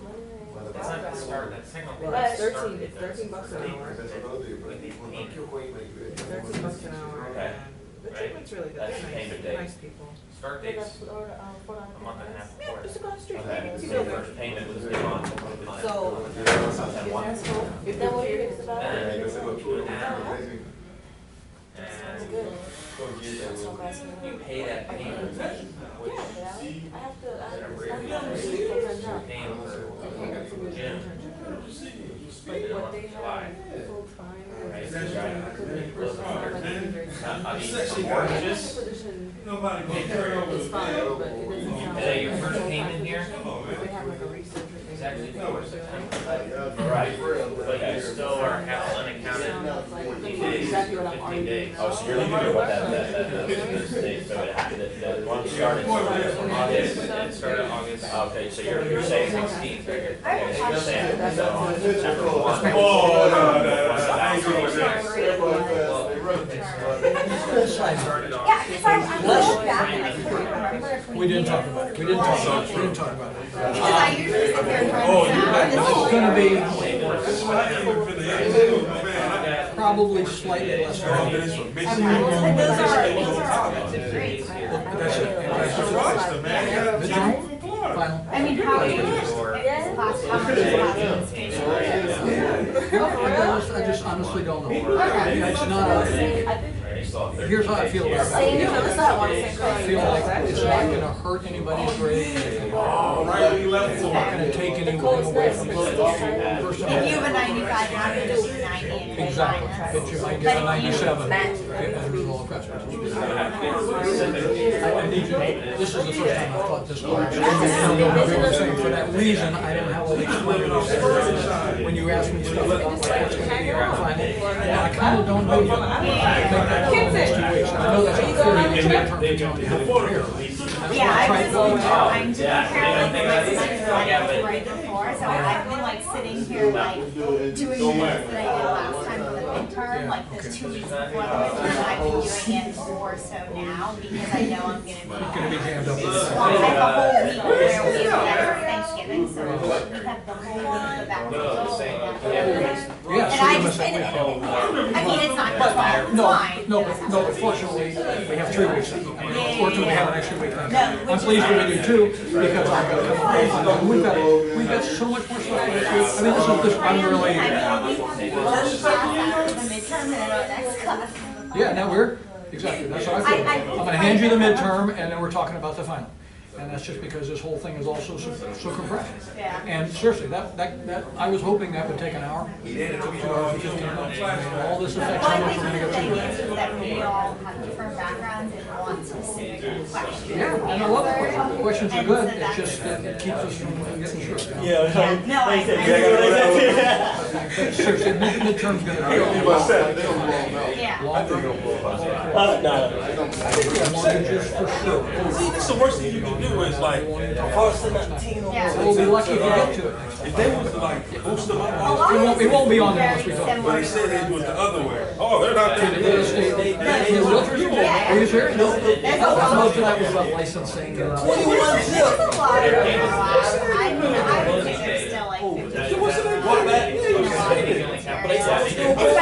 money. That's not the start, that's not gonna be. Well, it's $13 an hour. $13 an hour. Okay. The treatment's really good. That's They're payment nice, day. nice people. Start Yeah, dates, that's what, a month and a half Yeah, before. just across the street. Okay, You so know, first payment was due on. So, If if Then what they're do you think about it? Sounds And good. That's what I'm asking. you pay that payment, Yeah, which I have to, full-time job. paying for gym. But what they July. have full-time Right. is I mean, mortgages, position Nobody is fine, but it doesn't sound. is that your first payment here? They have like a researcher thing. It's actually that for they're September. Right, but you still are unaccounted Sounds like 15 that's days, exactly what I'm 15 arguing days. now. Oh, so you're looking at what that state, so that one started from August. It started August. Okay, so you're saying 16th, right? Okay, so you're saying, That's so, what I'm September 1. Oh, no, I ain't doing that. Started off. Yeah, because I looked back and I couldn't remember if We didn't talk about it, we didn't talk about it, we didn't talk about it. Because I usually sit there and try Oh, to you sound. It's gonna be I ain't even finna man. probably slightly less. Oh, this from And Michigan. those are all great. That's it. That's Rochester, man. Midterm? Final. I mean, how many Yeah. classes, how many classes paid for? I just honestly don't know. It's not a, here's how I feel about it. I feel like it's not gonna hurt anybody's grade. All right, we left It's not gonna take anything away from the person. If you have a 95, you're not gonna do 90 and then Exactly, minus. but you might get a 97 as a result of pressure. I need you, this is the first time I've taught this class. I'm saying for that reason, I don't have all the explanations. When you ask me stuff about what's gonna be on the final, I kinda don't know yet. I think that's the next 2 weeks. I know that's not theory, it's midterm, but you don't have to prepare. Yeah, I'm just apparently like right before, so I've been like sitting here like doing this that I did last time for the midterm, like this 2 weeks before the midterm. I've been doing it more so now because I know I'm Gonna be gonna jammed up be with swamped. I that. have a whole week where we have Thanksgiving, so we have the whole week of back to school. Yeah, And so I you just, must have. I mean, it's not just fine, it's No, fine. no, but fortunately, we have 3 weeks. Fortunately, we have an extra week. I'm pleased we do too, because I'm gonna come up. We've got so much more stuff to do. I mean, this, I'm really, I mean, we have one class after the midterm and then our next class. yeah, now exactly, that's how I feel. I'm gonna hand you the midterm, and then we're talking about the final. And that's just because this whole thing is also so compressed. Yeah. And seriously, that, I was hoping that would take an hour. It took 2 hours and 15 minutes. I mean, all this affects how much we're gonna get through. Is that we all have different backgrounds and want specific questions. Yeah, and I love the questions. The questions are good, it's just, it keeps us from getting short. Yeah, no, I agree. But seriously, midterm's gonna be Yeah. longer. Mortgages for sure. See, this is the worst thing you can do is like, Yeah. We'll be lucky if we get to it. if they was to like boost them up, It won't be on there unless we talk. but they said they do it the other way. Oh, they're not The real estate, the realtors, are you serious? No. Most of that was about licensing. There's a lot of I would say there's still like 50.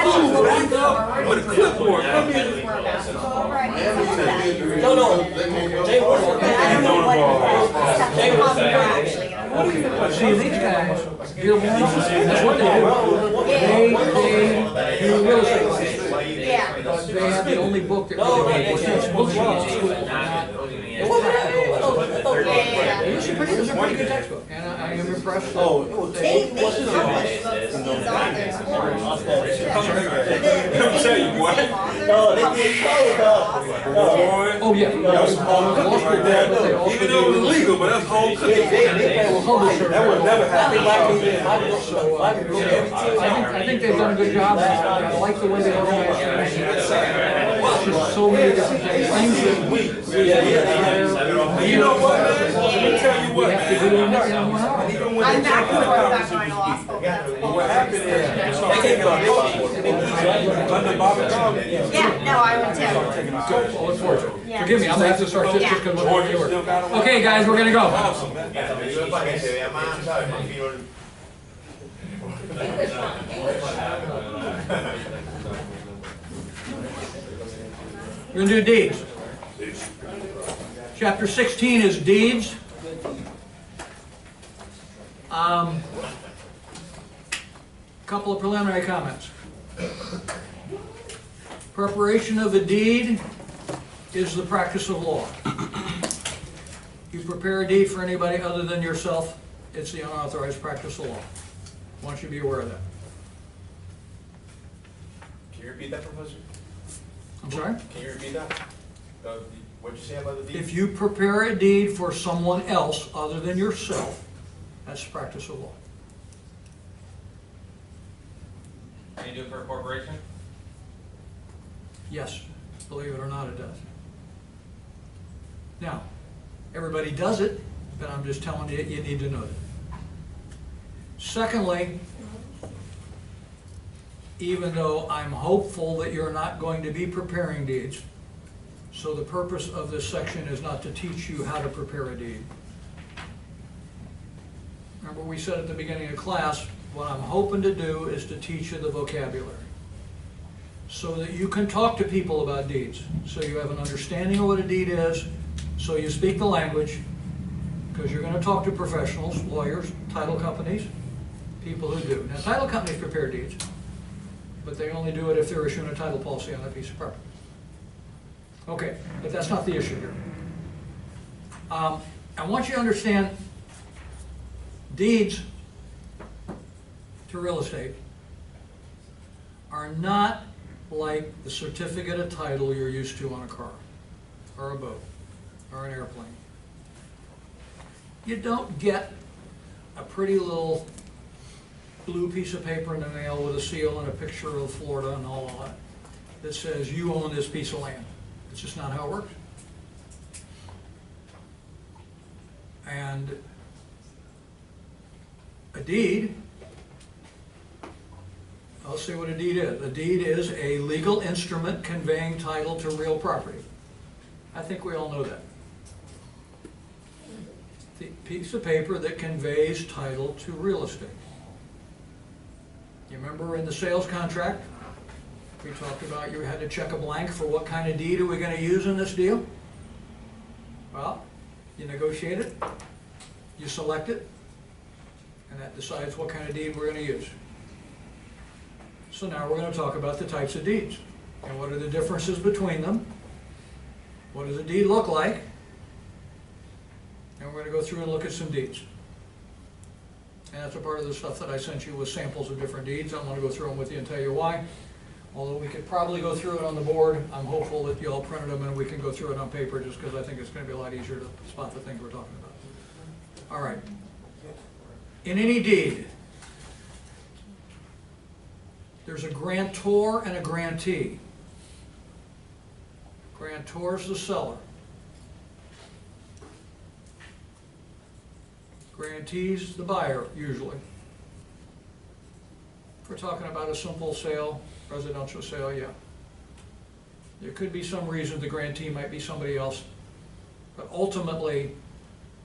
With a clipboard, I mean, No, No, Jay See, these guys, you're one of them. That's what they do. They do real estate license. Yeah. But they have the only book that really makes sense. Books you need to school, not. It's practical. It's a pretty good textbook, and I am impressed. They publish these authors for Let me tell you what. Oh, yeah. Even though it was illegal, but that's whole country. That would never happen. I think they've done a good job. I like the way they organize it. It's just so many different things that You know what, man? Let me tell you we what, have to do in 1 hour. Even when I'm they not take going it back going to law school. what happened is, they started taking our courses under Bobby Brown. Yeah, no, I would too. Well, let's watch it. Yeah. Forgive me, I'm gonna have to start this just because we're Georgia going to still got work. Okay, guys, we're gonna go. Awesome, man. We're gonna do deeds. Chapter 16 is deeds. Couple of preliminary comments. Preparation of a deed is the practice of law. You prepare a deed for anybody other than yourself, it's the unauthorized practice of law. I want you to be aware of that. Can you repeat that, Professor? I'm sorry? Can you repeat that? What'd you say about the deed? If you prepare a deed for someone else other than yourself, that's the practice of law. Can you do it for a corporation? Yes, believe it or not, it does. Now, everybody does it, but I'm just telling you, you need to know that. Secondly, even though I'm hopeful that you're not going to be preparing deeds, so the purpose of this section is not to teach you how to prepare a deed. Remember we said at the beginning of class, what I'm hoping to do is to teach you the vocabulary, so that you can talk to people about deeds, so you have an understanding of what a deed is, so you speak the language, because you're going to talk to professionals, lawyers, title companies, people who do. Now, title companies prepare deeds, but they only do it if they're issuing a title policy on that piece of property. Okay, but that's not the issue here. I want you to understand deeds to real estate are not like the certificate of title you're used to on a car or a boat or an airplane. You don't get a pretty little blue piece of paper in the mail with a seal and a picture of Florida and all of that that says you own this piece of land. It's just not how it works. And a deed, I'll see what a deed is. A deed is a legal instrument conveying title to real property. I think we all know that. The piece of paper that conveys title to real estate. You remember in the sales contract, we talked about you had to check a blank for what kind of deed are we going to use in this deal? Well, you negotiate it, you select it, and that decides what kind of deed we're going to use. So now we're going to talk about the types of deeds and what are the differences between them. What does a deed look like? And we're going to go through and look at some deeds. And that's a part of the stuff that I sent you with samples of different deeds. I'm going to go through them with you and tell you why. Although we could probably go through it on the board, I'm hopeful that you all printed them and we can go through it on paper just because I think it's going to be a lot easier to spot the things we're talking about. All right. In any deed, there's a grantor and a grantee. Grantor is the seller. Grantee's the buyer, usually. If we're talking about a simple sale, residential sale, yeah. There could be some reason the grantee might be somebody else, but ultimately,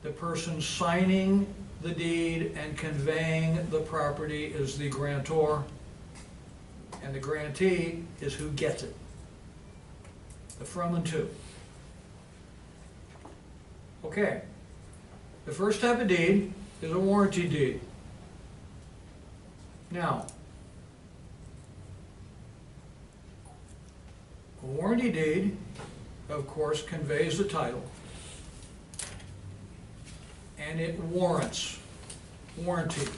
the person signing the deed and conveying the property is the grantor, and the grantee is who gets it. The from and to. Okay. The first type of deed is a warranty deed. Now, a warranty deed, of course, conveys the title, and it warrants, warranty.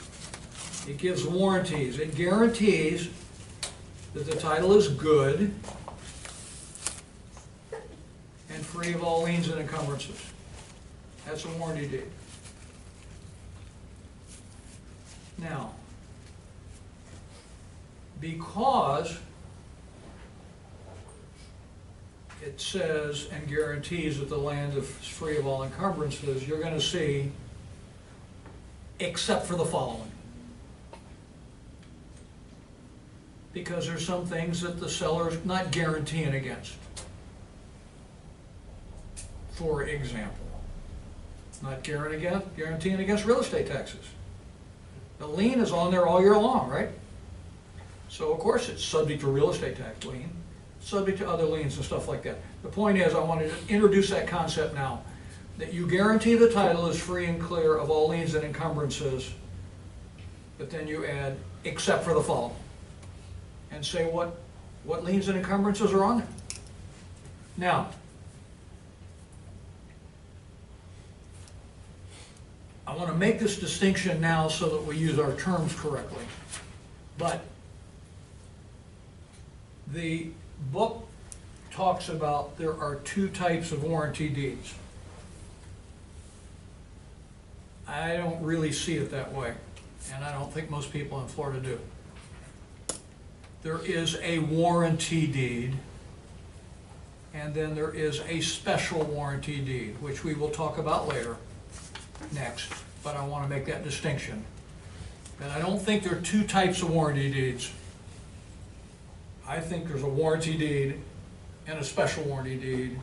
It gives warranties. It guarantees that the title is good and free of all liens and encumbrances. That's a warranty deed. Now, because it says and guarantees that the land is free of all encumbrances, you're going to see, except for the following. Because there's some things that the seller is not guaranteeing against. For example, not guaranteeing against real estate taxes. The lien is on there all year long, right? So of course it's subject to real estate tax lien, subject to other liens and stuff like that. The point is, I wanted to introduce that concept now, that you guarantee the title is free and clear of all liens and encumbrances, but then you add, except for the following, and say what liens and encumbrances are on there. Now, I want to make this distinction now so that we use our terms correctly. But the book talks about there are two types of warranty deeds. I don't really see it that way, and I don't think most people in Florida do. There is a warranty deed, and then there is a special warranty deed, which we will talk about later, next, but I want to make that distinction. And I don't think there are two types of warranty deeds. I think there's a warranty deed and a special warranty deed,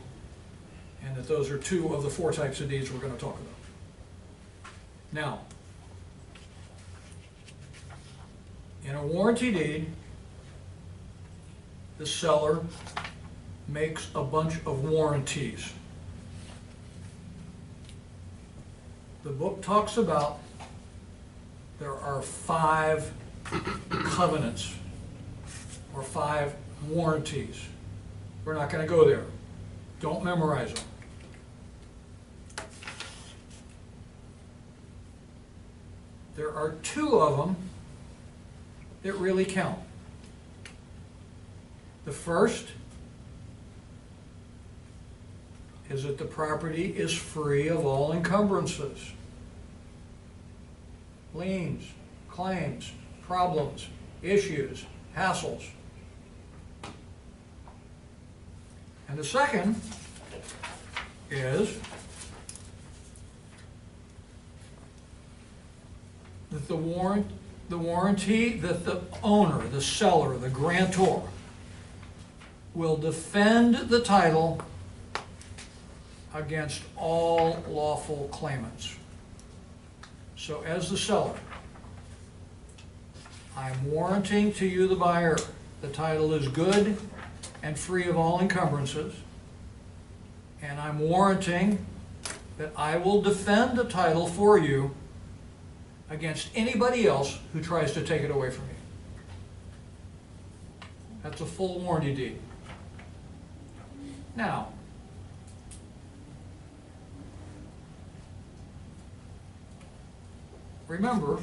and that those are two of the four types of deeds we're going to talk about. Now, in a warranty deed, the seller makes a bunch of warranties. The book talks about there are 5 covenants or 5 warranties. We're not going to go there. Don't memorize them. There are 2 of them that really count. The first is that the property is free of all encumbrances, liens, claims, problems, issues, hassles. And the second is that the warranty that the owner, the seller, the grantor will defend the title against all lawful claimants. So as the seller, I'm warranting to you, the buyer, the title is good and free of all encumbrances, and I'm warranting that I will defend the title for you against anybody else who tries to take it away from you. That's a full warranty deed. Now, remember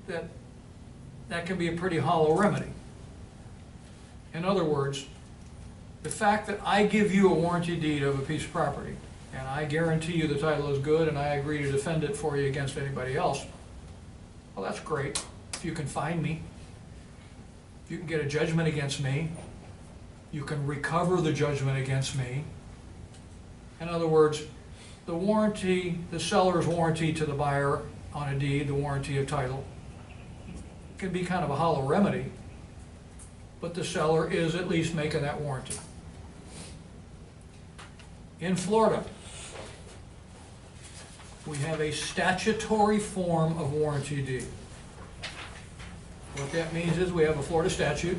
that that can be a pretty hollow remedy. In other words, the fact that I give you a warranty deed of a piece of property and I guarantee you the title is good and I agree to defend it for you against anybody else, well, that's great. If you can find me, if you can get a judgment against me, you can recover the judgment against me. In other words, the warranty, the seller's warranty to the buyer on a deed, the warranty of title, can be kind of a hollow remedy, but the seller is at least making that warranty. In Florida, we have a statutory form of warranty deed. What that means is we have a Florida statute.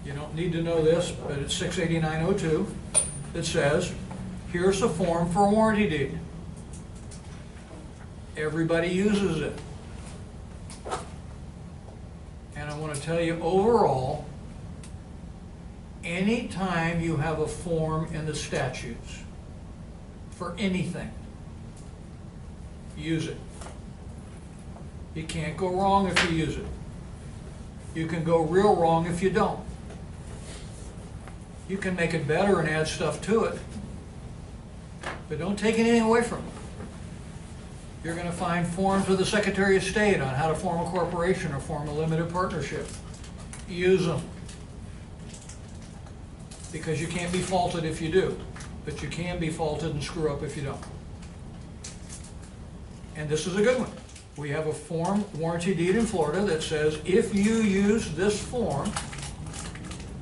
You don't need to know this, but it's 68902 that says Here's a form for a warranty deed. Everybody uses it. And I want to tell you, overall, anytime you have a form in the statutes for anything, use it. You can't go wrong if you use it. You can go real wrong if you don't. You can make it better and add stuff to it, but don't take anything away from it. You're going to find forms with the Secretary of State on how to form a corporation or form a limited partnership. Use them. Because you can't be faulted if you do, but you can be faulted and screw up if you don't. And this is a good one. We have a form warranty deed in Florida that says if you use this form,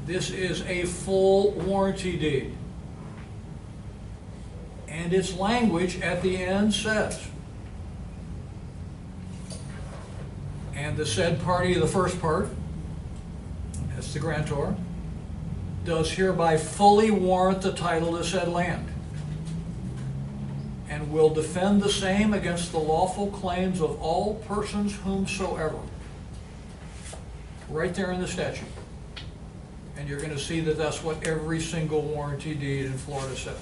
this is a full warranty deed. And its language at the end says, and the said party of the first part, that's the grantor, does hereby fully warrant the title to said land and will defend the same against the lawful claims of all persons whomsoever. Right there in the statute. And you're going to see that that's what every single warranty deed in Florida says.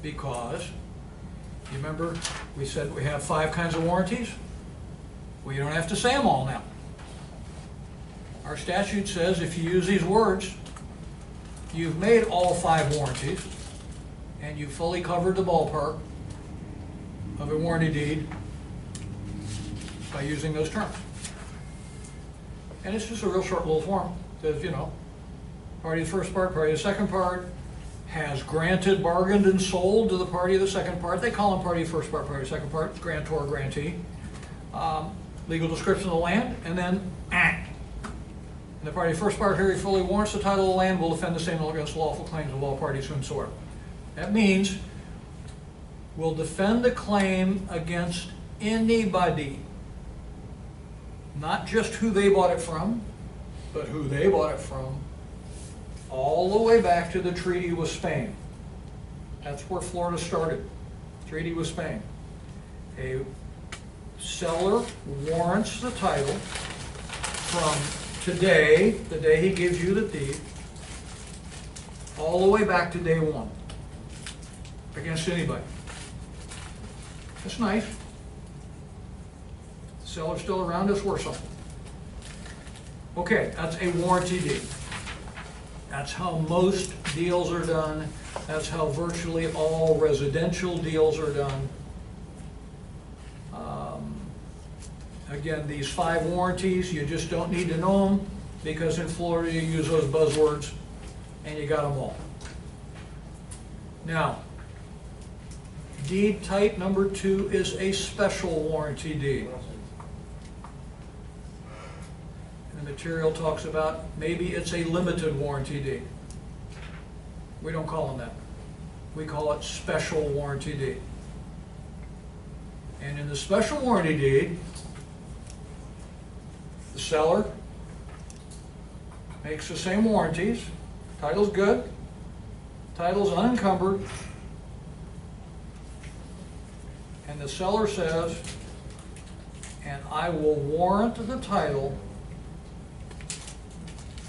Because, you remember, we said we have 5 kinds of warranties? Well, you don't have to say them all now. Our statute says if you use these words, you've made all 5 warranties, and you've fully covered the ballpark of a warranty deed by using those terms. And it's just a real short little form. It says, you know, party of the first part, party of the second part, has granted, bargained, and sold to the party of the second part. They call them party of the first part, party of the second part, grantor, grantee. Legal description of the land, and then act. And the party of the first part here fully warrants the title of the land, will defend the same against lawful claims of all parties whomsoever. That means we'll defend the claim against anybody. Not just who they bought it from, but who they bought it from, all the way back to the treaty with Spain. That's where Florida started, treaty with Spain. A seller warrants the title from today, the day he gives you the deed, all the way back to day 1, against anybody. That's nice. The seller's still around, it's worth something. Okay, that's a warranty deed. That's how most deals are done. That's how virtually all residential deals are done. Again, these 5 warranties, you just don't need to know them, because in Florida you use those buzzwords and you got them all. Now, deed type number 2 is a special warranty deed. And the material talks about maybe it's a limited warranty deed. We don't call them that. We call it special warranty deed. And in the special warranty deed, the seller makes the same warranties. Title's good. Title's unencumbered. And the seller says, and I will warrant the title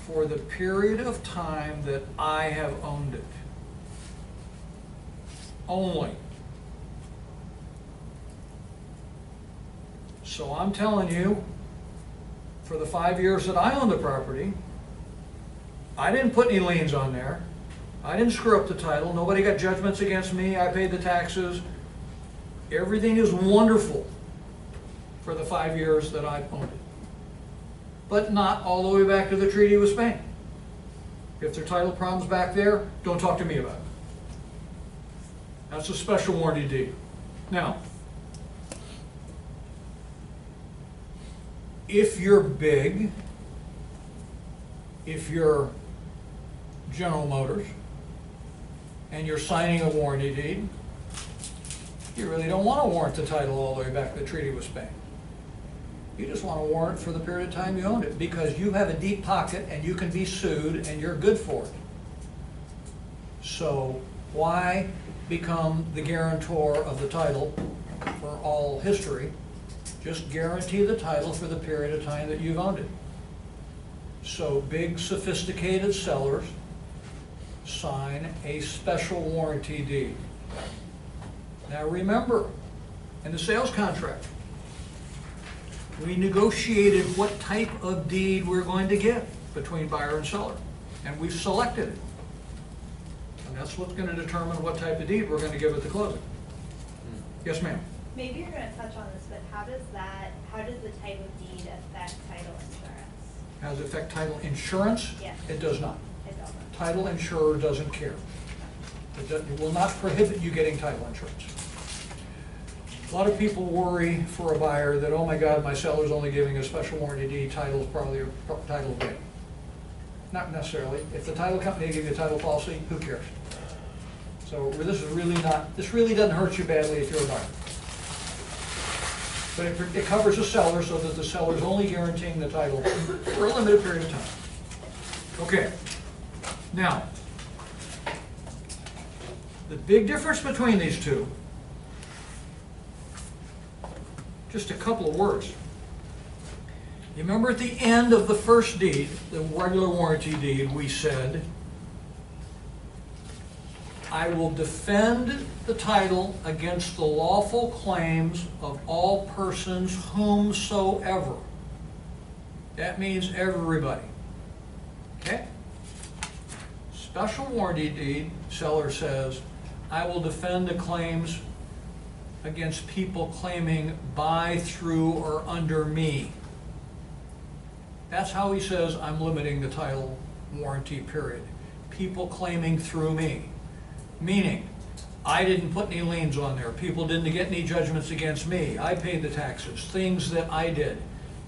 for the period of time that I have owned it. Only. So I'm telling you, for the 5 years that I owned the property, I didn't put any liens on there. I didn't screw up the title. Nobody got judgments against me. I paid the taxes. Everything is wonderful for the 5 years that I've owned it. But not all the way back to the treaty with Spain. If there are title problems back there, don't talk to me about it. That's a special warranty deed. Now, if you're big, if you're General Motors, and you're signing a warranty deed, you really don't want to warrant the title all the way back to the treaty with Spain. You just want to warrant for the period of time you owned it, because you have a deep pocket and you can be sued and you're good for it. So Why become the guarantor of the title for all history? Just guarantee the title for the period of time that you've owned it. So big sophisticated sellers sign a special warranty deed. Now remember, in the sales contract, we negotiated what type of deed we're going to give between buyer and seller, and we've selected it. And that's what's going to determine what type of deed we're going to give at the closing. Yes, ma'am? Maybe you're gonna touch on this, but how does the type of deed affect title insurance? How does it affect title insurance? Yes. It does not. It doesn't. Title insurer doesn't care. It will not prohibit you getting title insurance. A lot of people worry for a buyer that, oh my God, my seller's only giving a special warranty deed, title's probably a title deed. Not necessarily. If the title company gives you a title policy, who cares? So this really doesn't hurt you badly if you're a buyer. But it covers the seller so that the seller's only guaranteeing the title for a limited period of time. Okay. Now, the big difference between these two, just a couple of words. You remember at the end of the first deed, the regular warranty deed, we said, I will defend the title against the lawful claims of all persons whomsoever. That means everybody. Okay? Special warranty deed, seller says, I will defend the claims against people claiming by, through, or under me. That's how he says I'm limiting the title warranty period. People claiming through me. Meaning, I didn't put any liens on there. People didn't get any judgments against me. I paid the taxes, things that I did.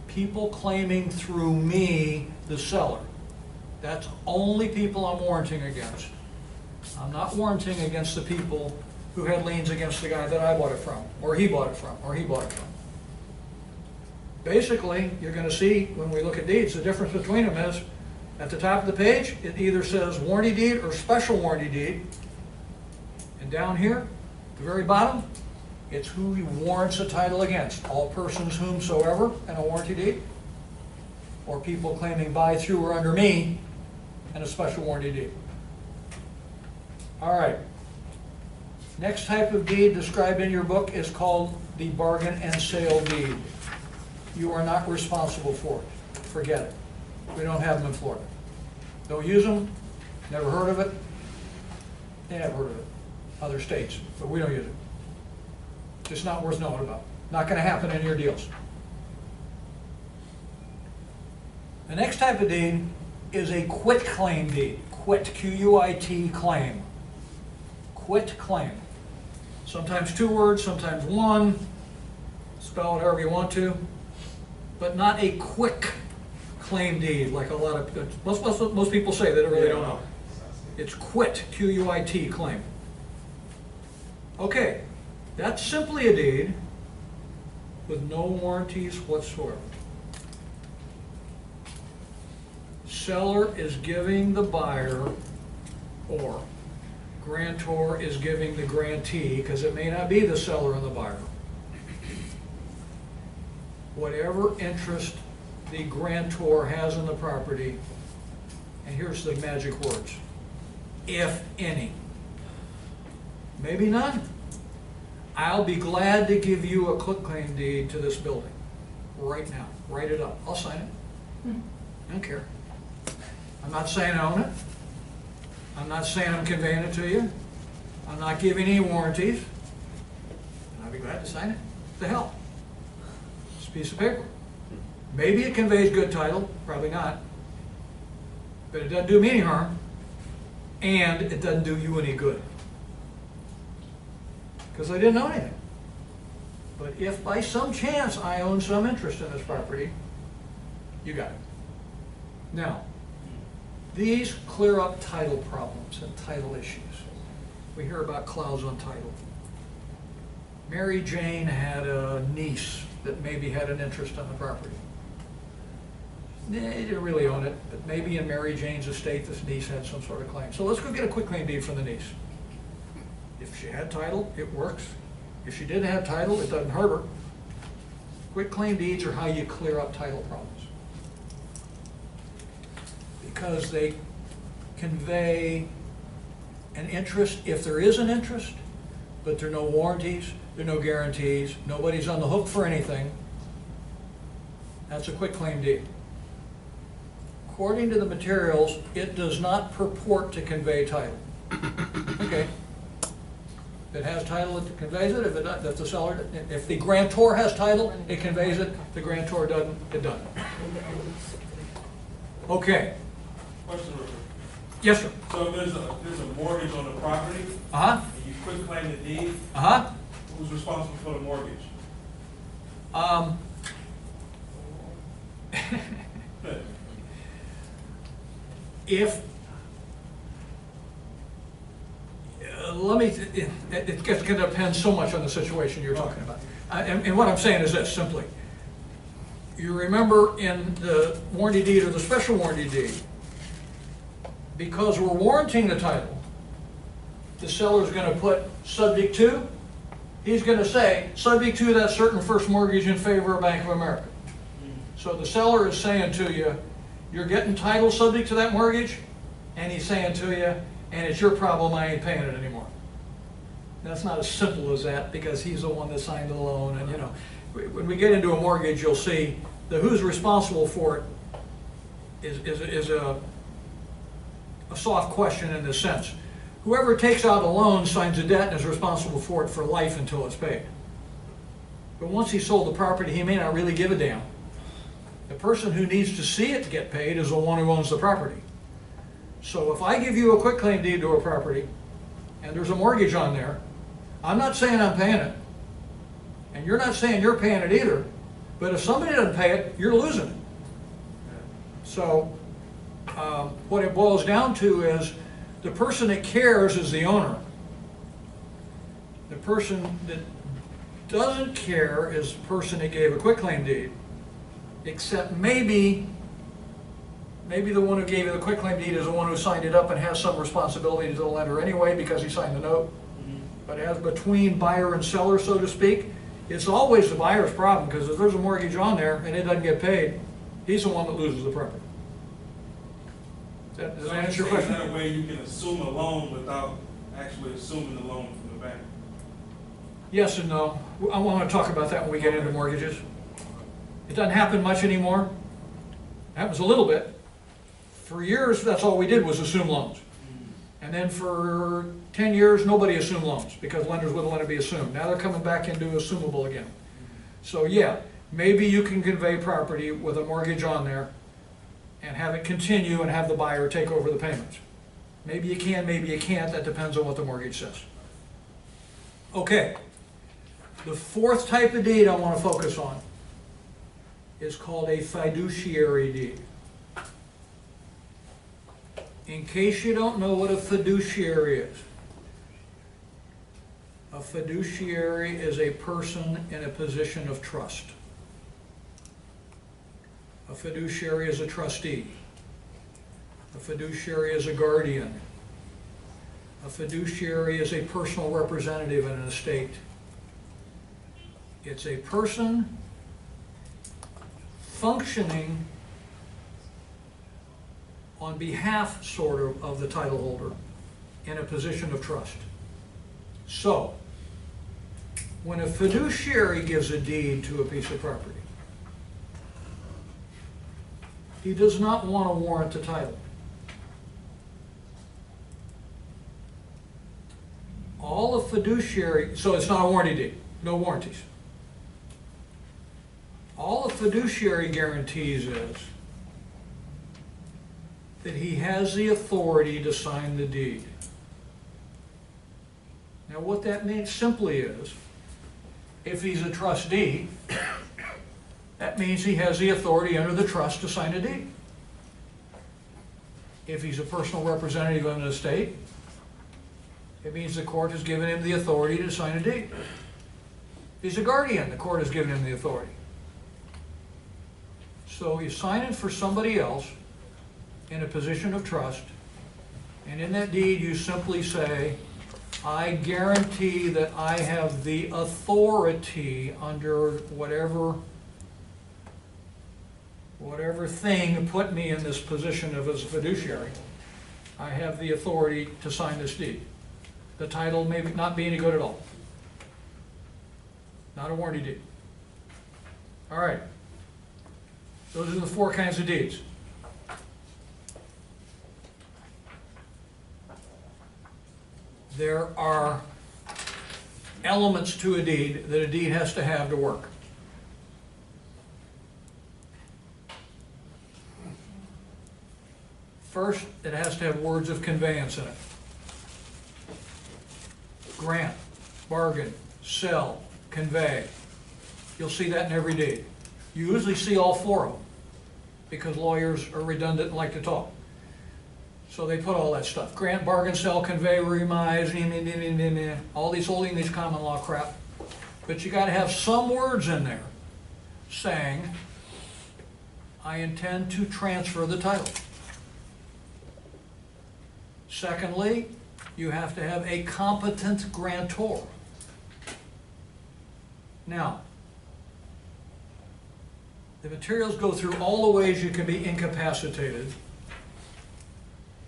People claiming through me, the seller. That's only people I'm warranting against. I'm not warranting against the people who had liens against the guy that I bought it from, or he bought it from, or he bought it from. Basically, you're going to see when we look at deeds, the difference between them is at the top of the page, it either says warranty deed or special warranty deed. And down here, at the very bottom, it's who he warrants a title against. All persons whomsoever in a warranty deed, or people claiming by, through, or under me in a special warranty deed. All right. Next type of deed described in your book is called the bargain and sale deed. You are not responsible for it. Forget it. We don't have them in Florida. Don't use them. Never heard of it. They never heard of it. Other states, but we don't use it. Just not worth knowing about. Not going to happen in your deals. The next type of deed is a quit claim deed. Quit, Q-U-I-T, claim. Quit claim. Sometimes two words, sometimes one. Spell it however you want to. But not a quick claim deed like a lot of, most people say that really don't know. It's quit, Q-U-I-T, claim. Okay, that's simply a deed with no warranties whatsoever. Seller is giving the buyer, or grantor is giving the grantee, because it may not be the seller and the buyer, whatever interest the grantor has in the property, and here's the magic words, if any. Maybe none. I'll be glad to give you a quitclaim deed to this building right now. Write it up. I'll sign it. I don't care. I'm not saying I own it. I'm not saying I'm conveying it to you. I'm not giving any warranties. And I'll be glad to sign it. What the hell? It's a piece of paper. Maybe it conveys good title. Probably not. But it doesn't do me any harm. And it doesn't do you any good. Because I didn't own anything. But if by some chance I own some interest in this property, you got it. Now, these clear up title problems and title issues. We hear about clouds on title. Mary Jane had a niece that maybe had an interest on the property. They didn't really own it, but maybe in Mary Jane's estate this niece had some sort of claim. So let's go get a quitclaim deed from the niece. If she had title, it works. If she didn't have title, it doesn't hurt her. Quitclaim deeds are how you clear up title problems. Because they convey an interest, if there is an interest, but there are no warranties, there are no guarantees, nobody's on the hook for anything. That's a quitclaim deed. According to the materials, it does not purport to convey title. Okay. If it has title, it conveys it. If the seller, if the grantor has title, it conveys it. If the grantor doesn't, it doesn't. Okay. Question, real quick. Yes, sir. So if there's a mortgage on the property, Uh-huh. and you quit claim the deed, Uh-huh. who's responsible for the mortgage? If let me, it's going to depend so much on the situation you're talking about. And what I'm saying is this, simply. You remember in the warranty deed or the special warranty deed, because we're warranting the title, the seller's going to put subject to, he's going to say, subject to that certain first mortgage in favor of Bank of America. So the seller is saying to you, you're getting title subject to that mortgage, and he's saying to you, and it's your problem, I ain't paying it anymore. That's not as simple as that, because he's the one that signed the loan, and you know, when we get into a mortgage, you'll see the who's responsible for it is a soft question in this sense. Whoever takes out a loan signs a debt and is responsible for it for life until it's paid. But once he sold the property, he may not really give a damn. The person who needs to see it get paid is the one who owns the property. So if I give you a quitclaim deed to a property and there's a mortgage on there, I'm not saying I'm paying it. And you're not saying you're paying it either. But if somebody doesn't pay it, you're losing it. So what it boils down to is the person that cares is the owner. The person that doesn't care is the person that gave a quitclaim deed. Except maybe the one who gave you the quitclaim deed is the one who signed it up and has some responsibility to the lender anyway because he signed the note. But as between buyer and seller, so to speak, it's always the buyer's problem, because if there's a mortgage on there and it doesn't get paid, he's the one that loses the property. Does that answer your question? Is that a way you can assume a loan without actually assuming the loan from the bank? Yes and no. I want to talk about that when we get into mortgages. It doesn't happen much anymore. It happens a little bit. For years, that's all we did was assume loans. And then for 10 years, nobody assumed loans because lenders wouldn't let it be assumed. Now they're coming back into assumable again. So yeah, maybe you can convey property with a mortgage on there and have it continue and have the buyer take over the payments. Maybe you can, maybe you can't. That depends on what the mortgage says. Okay. The fourth type of deed I want to focus on is called a fiduciary deed. In case you don't know what a fiduciary is, a fiduciary is a person in a position of trust. A fiduciary is a trustee. A fiduciary is a guardian. A fiduciary is a personal representative in an estate. It's a person functioning on behalf, sort of the title holder in a position of trust. So, when a fiduciary gives a deed to a piece of property, he does not want to warrant the title. All a fiduciary, so it's not a warranty deed, no warranties. All a fiduciary guarantees is that he has the authority to sign the deed. Now what that means simply is, if he's a trustee, that means he has the authority under the trust to sign a deed. If he's a personal representative of an estate, it means the court has given him the authority to sign a deed. If he's a guardian, the court has given him the authority. So he's signing for somebody else in a position of trust, and in that deed you simply say, I guarantee that I have the authority under whatever thing put me in this position of as a fiduciary. I have the authority to sign this deed. The title may not be any good at all. Not a warranty deed. All right. Those are the 4 kinds of deeds. There are elements to a deed that a deed has to have to work. First, it has to have words of conveyance in it. Grant, bargain, sell, convey. You'll see that in every deed. You usually see all 4 of them because lawyers are redundant and like to talk. So they put all that stuff. Grant, bargain, sell, convey, remise, all these old English common law crap. But you got to have some words in there saying, I intend to transfer the title. Secondly, you have to have a competent grantor. Now, the materials go through all the ways you can be incapacitated.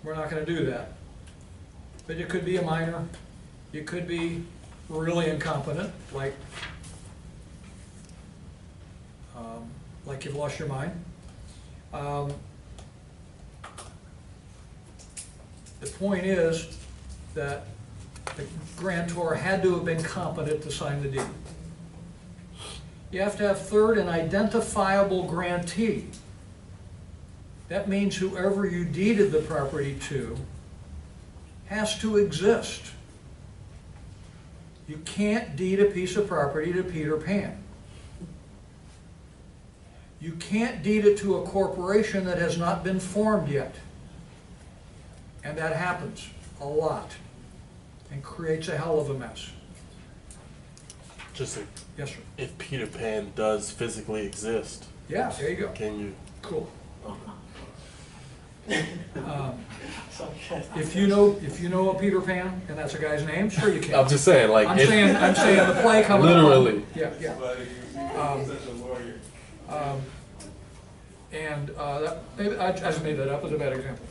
We're not going to do that. But you could be a minor. You could be really incompetent, like you've lost your mind. The point is that the grantor had to have been competent to sign the deed. You have to have third, an identifiable grantee. That means whoever you deeded the property to has to exist. You can't deed a piece of property to Peter Pan. You can't deed it to a corporation that has not been formed yet. And that happens a lot and creates a hell of a mess. Just Yes, sir. if Peter Pan does physically exist, Yeah, there you go. can you? Cool. If you know a Peter Pan, and that's a guy's name, sure you can. I'm just saying, like, I'm saying the play coming up. literally. Yeah, yeah. Maybe I just made that up as a bad example.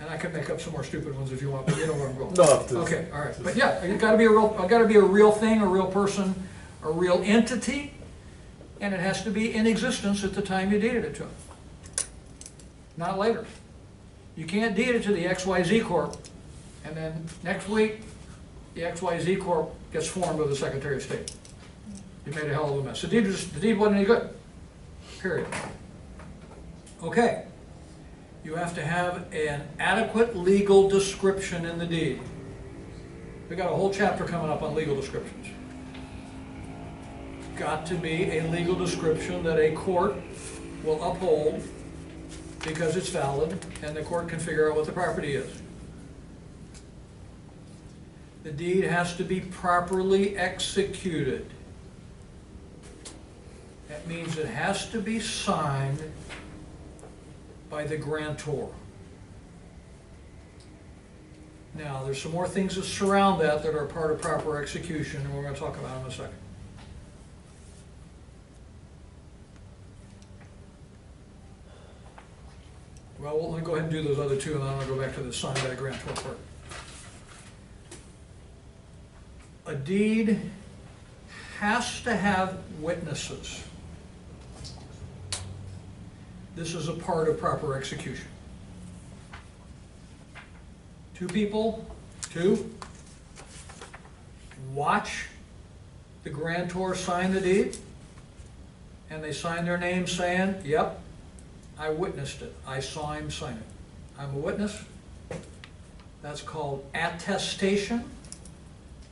And I could make up some more stupid ones if you want, but you know where I'm going. No, Okay, all right. But yeah, it's got to be a real thing, a real person, a real entity, and it has to be in existence at the time you deeded it to him. Not later. You can't deed it to the XYZ Corp, and then next week, the XYZ Corp gets formed with the Secretary of State. You made a hell of a mess. The deed wasn't any good. Period. Okay. You have to have an adequate legal description in the deed. We've got a whole chapter coming up on legal descriptions. Got to be a legal description that a court will uphold because it's valid and the court can figure out what the property is. The deed has to be properly executed. That means it has to be signed by the grantor. Now, there's some more things that surround that are part of proper execution, and we're going to talk about them in a second. Well, let me go ahead and do those other two, and then I'm going to go back to the sign by the grantor part. A deed has to have witnesses. This is a part of proper execution. 2 people, watch the grantor sign the deed, and they sign their name saying, yep, I witnessed it. I saw him sign it. I'm a witness. That's called attestation.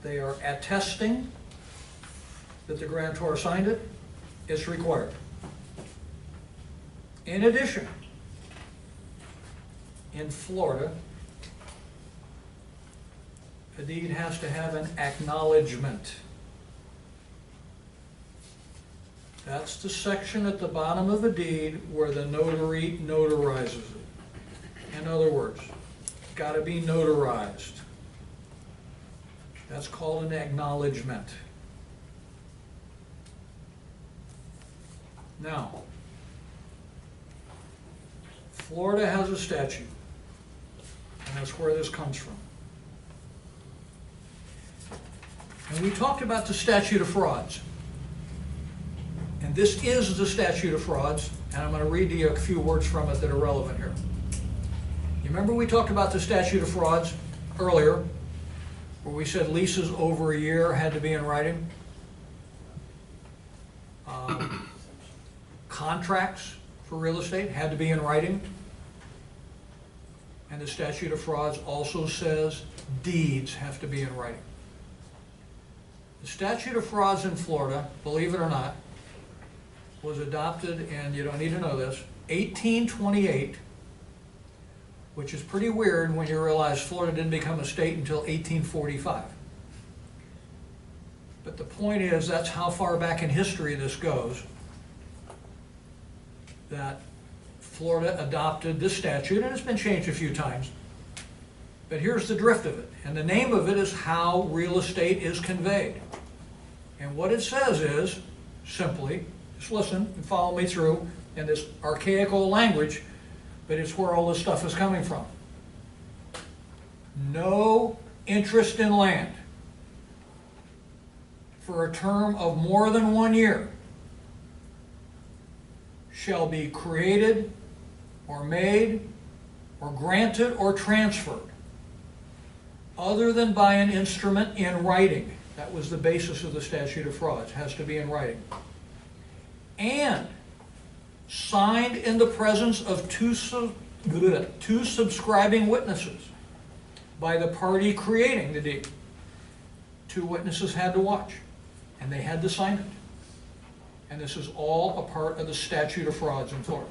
They are attesting that the grantor signed it. It's required. In addition, in Florida, a deed has to have an acknowledgement. That's the section at the bottom of a deed where the notary notarizes it. In other words, got to be notarized. That's called an acknowledgement. Now, Florida has a statute, and that's where this comes from. And we talked about the statute of frauds. And this is the statute of frauds, and I'm going to read to you a few words from it that are relevant here. You remember we talked about the statute of frauds earlier, where we said leases over a year had to be in writing? Contracts for real estate had to be in writing. And the statute of frauds also says deeds have to be in writing. The statute of frauds in Florida, believe it or not, was adopted, and you don't need to know this, 1828, which is pretty weird when you realize Florida didn't become a state until 1845. But the point is, that's how far back in history this goes, that Florida adopted this statute, and it's been changed a few times. But here's the drift of it, and the name of it is how real estate is conveyed. And what it says is, simply, just listen and follow me through in this archaic old language, but it's where all this stuff is coming from. No interest in land for a term of more than 1 year shall be created or made or granted or transferred other than by an instrument in writing. That was the basis of the statute of frauds. It has to be in writing. And signed in the presence of two subscribing witnesses by the party creating the deed. 2 witnesses had to watch, and they had to sign it. And this is all a part of the statute of frauds in Florida.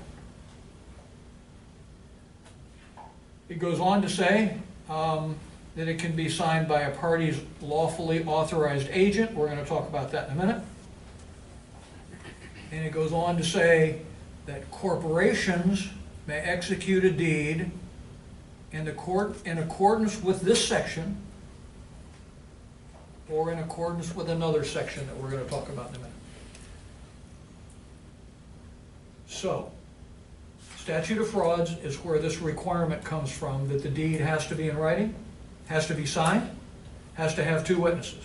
It goes on to say that it can be signed by a party's lawfully authorized agent. We're going to talk about that in a minute. And it goes on to say that corporations may execute a deed in accordance with this section or in accordance with another section that we're going to talk about in a minute. So, statute of frauds is where this requirement comes from, that the deed has to be in writing, has to be signed, has to have 2 witnesses.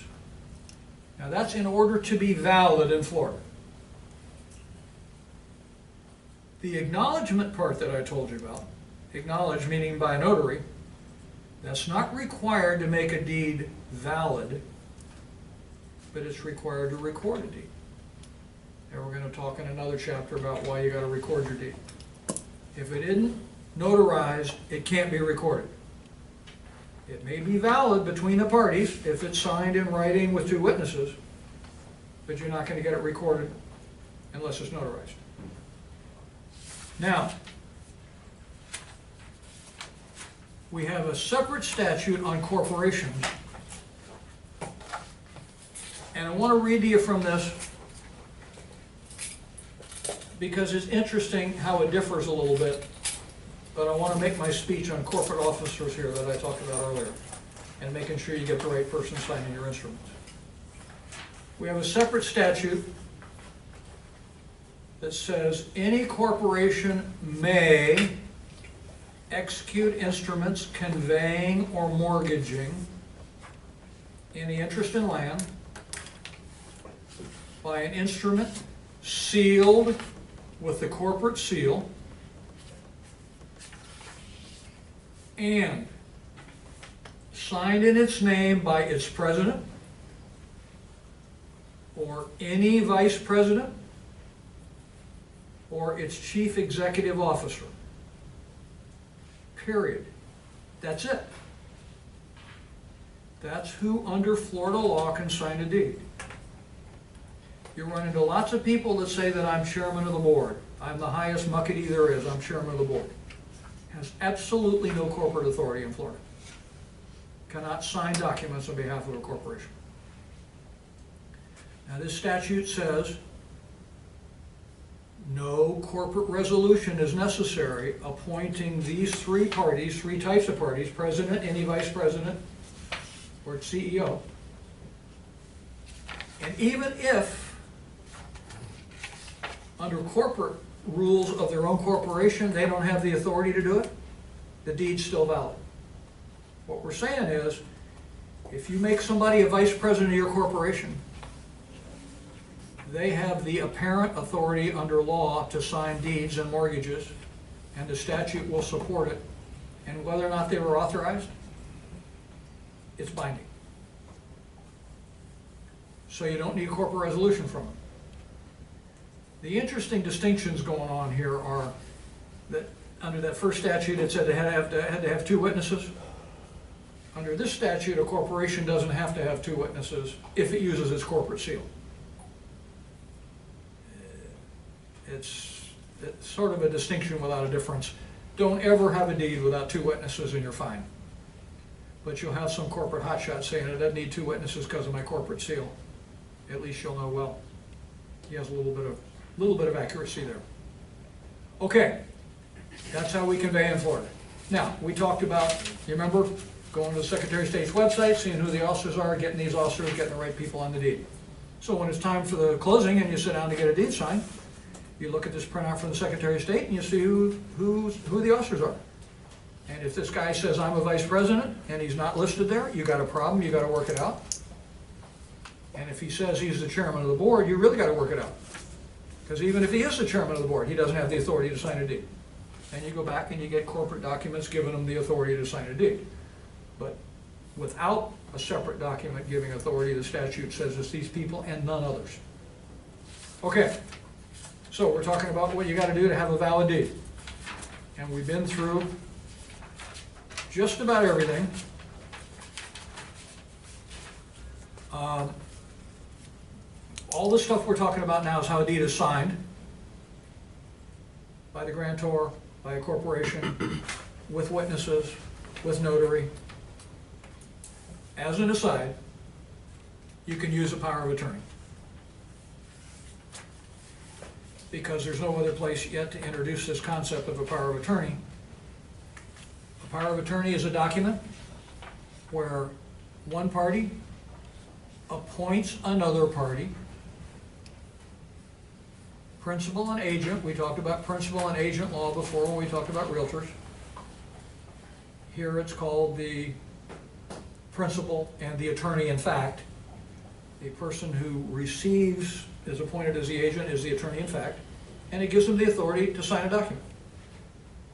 Now that's in order to be valid in Florida. The acknowledgement part that I told you about, acknowledge meaning by a notary, that's not required to make a deed valid, but it's required to record a deed. And we're going to talk in another chapter about why you got to record your deed. If it isn't notarized, it can't be recorded. It may be valid between the parties if it's signed in writing with 2 witnesses, but you're not going to get it recorded unless it's notarized. Now, we have a separate statute on corporations, and I want to read to you from this because it's interesting how it differs a little bit, but I want to make my speech on corporate officers here that I talked about earlier, and making sure you get the right person signing your instruments. We have a separate statute that says any corporation may execute instruments conveying or mortgaging any interest in land by an instrument sealed with the corporate seal and signed in its name by its president or any vice president or its chief executive officer. Period. That's it. That's who under Florida law can sign a deed. You run into lots of people that say that I'm chairman of the board. I'm the highest muckety there is. I'm chairman of the board. Has absolutely no corporate authority in Florida. Cannot sign documents on behalf of a corporation. Now this statute says no corporate resolution is necessary appointing these three parties, three types of parties, president, any vice president, or CEO. And even if, under corporate rules of their own corporation, they don't have the authority to do it, the deed's still valid. What we're saying is, if you make somebody a vice president of your corporation, they have the apparent authority under law to sign deeds and mortgages, and the statute will support it. And whether or not they were authorized, it's binding. So you don't need a corporate resolution from them. The interesting distinctions going on here are that under that first statute, it said they had to have two witnesses. Under this statute, a corporation doesn't have to have two witnesses if it uses its corporate seal. It's sort of a distinction without a difference. Don't ever have a deed without two witnesses and you're fine. But you'll have some corporate hotshot saying it doesn't need two witnesses because of my corporate seal. At least you'll know, well, he has a little bit of accuracy there. Okay, that's how we convey in Florida. Now, we talked about, you remember, going to the Secretary of State's website, seeing who the officers are, getting these officers, getting the right people on the deed. So when it's time for the closing and you sit down to get a deed signed, you look at this printout from the Secretary of State and you see who the officers are. And if this guy says, I'm a vice president, and he's not listed there, you got a problem, you got to work it out. And if he says he's the chairman of the board, you really got to work it out. Because even if he is the chairman of the board, he doesn't have the authority to sign a deed. And you go back and you get corporate documents giving him the authority to sign a deed. But without a separate document giving authority, the statute says it's these people and none others. Okay, so we're talking about what you got to do to have a valid deed. And we've been through just about everything. All the stuff we're talking about now is how a deed is signed by the grantor, by a corporation, with witnesses, with notary. As an aside, you can use a power of attorney, because there's no other place yet to introduce this concept of a power of attorney. A power of attorney is a document where one party appoints another party, principal and agent. We talked about principal and agent law before when we talked about realtors. Here it's called the principal and the attorney in fact. The person who receives, is appointed as the agent, is the attorney in fact, and it gives them the authority to sign a document.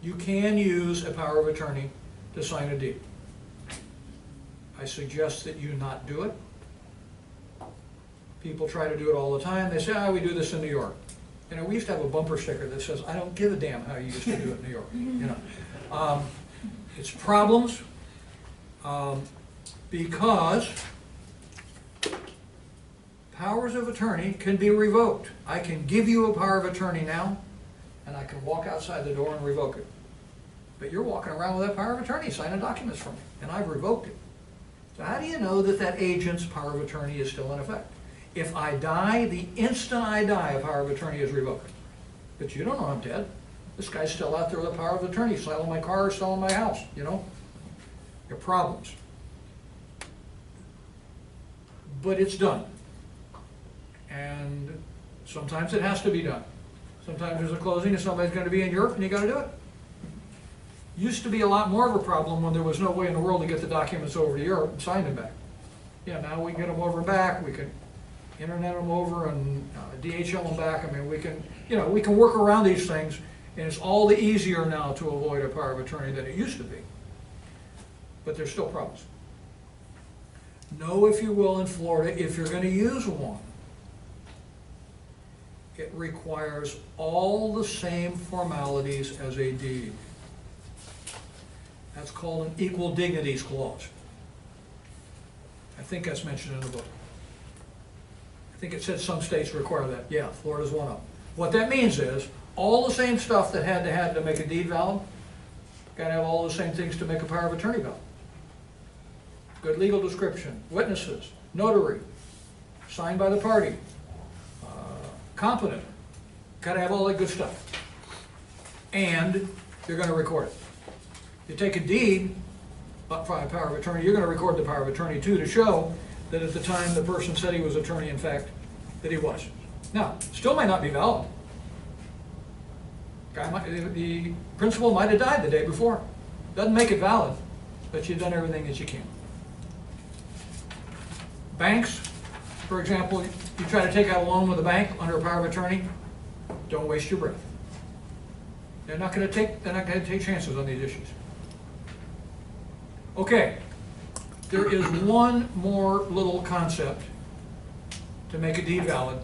You can use a power of attorney to sign a deed. I suggest that you not do it. People try to do it all the time. They say, we do this in New York. You know, we used to have a bumper sticker that says, I don't give a damn how you used to do it in New York. You know, it's problems because powers of attorney can be revoked. I can give you a power of attorney now, and I can walk outside the door and revoke it. But you're walking around with that power of attorney signing documents for me, and I've revoked it. So how do you know that that agent's power of attorney is still in effect? If I die, the instant I die, a power of attorney is revoked. But you don't know I'm dead. This guy's still out there with a power of attorney, selling my car, selling my house, you know? There are problems. But it's done. And sometimes it has to be done. Sometimes there's a closing and somebody's going to be in Europe and you got to do it. Used to be a lot more of a problem when there was no way in the world to get the documents over to Europe and sign them back. Yeah, now we can get them over and back. We can internet them over and DHL them back. I mean, we can, you know, we can work around these things, and it's all the easier now to avoid a power of attorney than it used to be. But there's still problems. Know, if you will, in Florida, if you're going to use one, it requires all the same formalities as a deed. That's called an equal dignities clause. I think that's mentioned in the book. I think it said some states require that. Yeah, Florida's one of them. What that means is all the same stuff that had to make a deed valid, got to have all the same things to make a power of attorney valid. Good legal description, witnesses, notary, signed by the party, competent, Gotta have all that good stuff. And you're gonna record it. You take a deed, by power of attorney, you're gonna record the power of attorney too, to show that at the time the person said he was attorney, in fact, that he was. Now, still may not be valid. The principal might have died the day before. Doesn't make it valid, but you've done everything that you can. Banks, for example, you try to take out a loan with a bank under a power of attorney, don't waste your breath. They're not going to take chances on these issues. Okay, there is one more little concept to make a deed valid,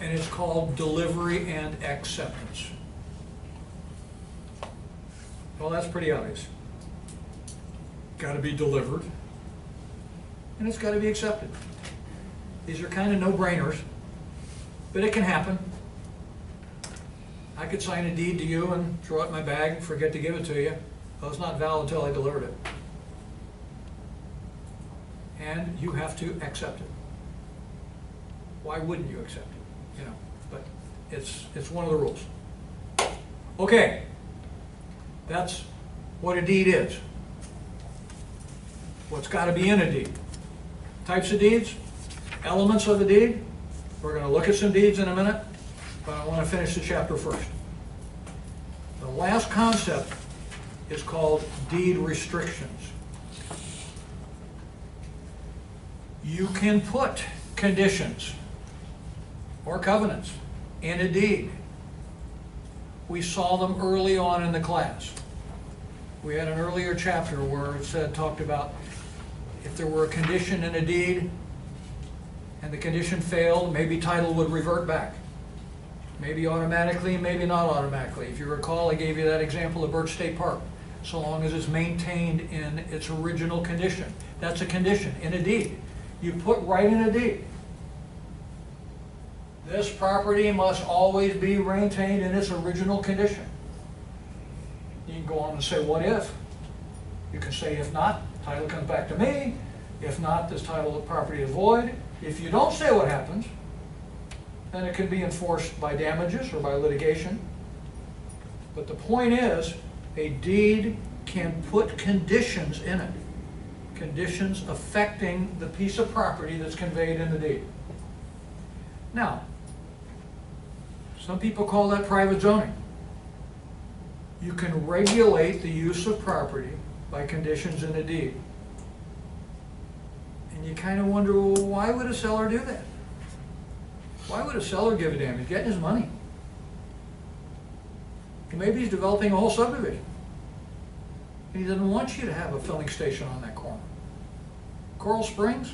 and it's called delivery and acceptance. Well, that's pretty obvious. Got to be delivered, and it's got to be accepted. These are kind of no-brainers, but it can happen. I could sign a deed to you and throw it in my bag and forget to give it to you. Well, it's not valid until I delivered it. And you have to accept it. Why wouldn't you accept it? You know, but it's one of the rules. Okay, that's what a deed is. What's got to be in a deed? Types of deeds, elements of a deed. We're going to look at some deeds in a minute, but I want to finish the chapter first. The last concept is called deed restrictions. You can put conditions or covenants in a deed. We saw them early on in the class. We had an earlier chapter where it talked about if there were a condition in a deed and the condition failed, maybe title would revert back. Maybe automatically, maybe not automatically. If you recall, I gave you that example of Birch State Park. So long as it's maintained in its original condition. That's a condition in a deed. You put right in a deed. This property must always be maintained in its original condition. You can go on and say, what if? You can say, if not, title comes back to me. If not, this title of property is void. If you don't say what happens, then it can be enforced by damages or by litigation. But the point is, a deed can put conditions in it. Conditions affecting the piece of property that's conveyed in the deed. Now, some people call that private zoning. You can regulate the use of property by conditions in a deed. And you kind of wonder, well, why would a seller do that? Why would a seller give a damn? He's getting his money. Maybe he's developing a whole subdivision. And he doesn't want you to have a filling station on that corner. Coral Springs,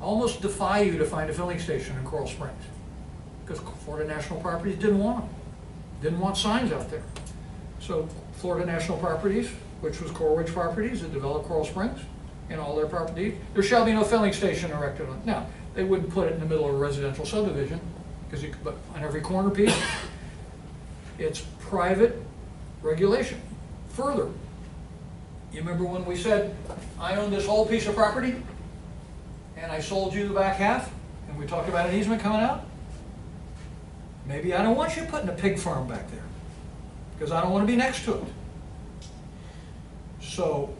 I almost defy you to find a filling station in Coral Springs. Because Florida National Properties didn't want them. Didn't want signs out there. So Florida National Properties, which was Coral Ridge Properties that developed Coral Springs, and all their property, there shall be no filling station erected on it. Now, they wouldn't put it in the middle of a residential subdivision, because but on every corner piece, it's private regulation. Further, you remember when we said, I own this whole piece of property, and I sold you the back half, and we talked about an easement coming out? Maybe I don't want you putting a pig farm back there, because I don't want to be next to it. So,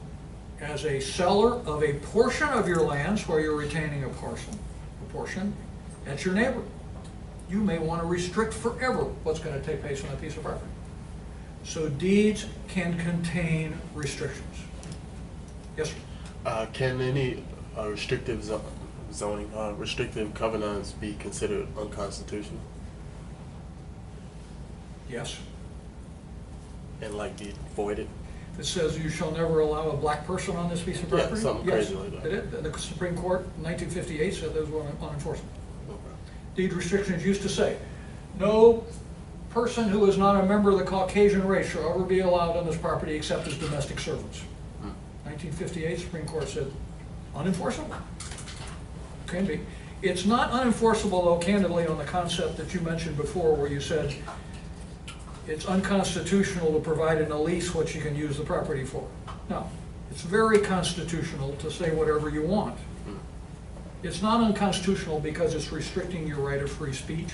as a seller of a portion of your lands where you're retaining a portion, that's your neighbor. You may want to restrict forever what's going to take place on that piece of property. So deeds can contain restrictions. Yes, sir? Can any restrictive zoning, restrictive covenants be considered unconstitutional Yes. and like be voided? It says you shall never allow a black person on this piece of property? Yeah, something Yes, crazy like that. it is. The Supreme Court in 1958 said those were unenforceable. Deed restrictions used to say, no person who is not a member of the Caucasian race shall ever be allowed on this property except as domestic servants. 1958, Supreme Court said, unenforceable. Can be. It's not unenforceable, though, candidly, on the concept that you mentioned before, where you said it's unconstitutional to provide in a lease what you can use the property for. No, it's very constitutional to say whatever you want. It's not unconstitutional because it's restricting your right of free speech.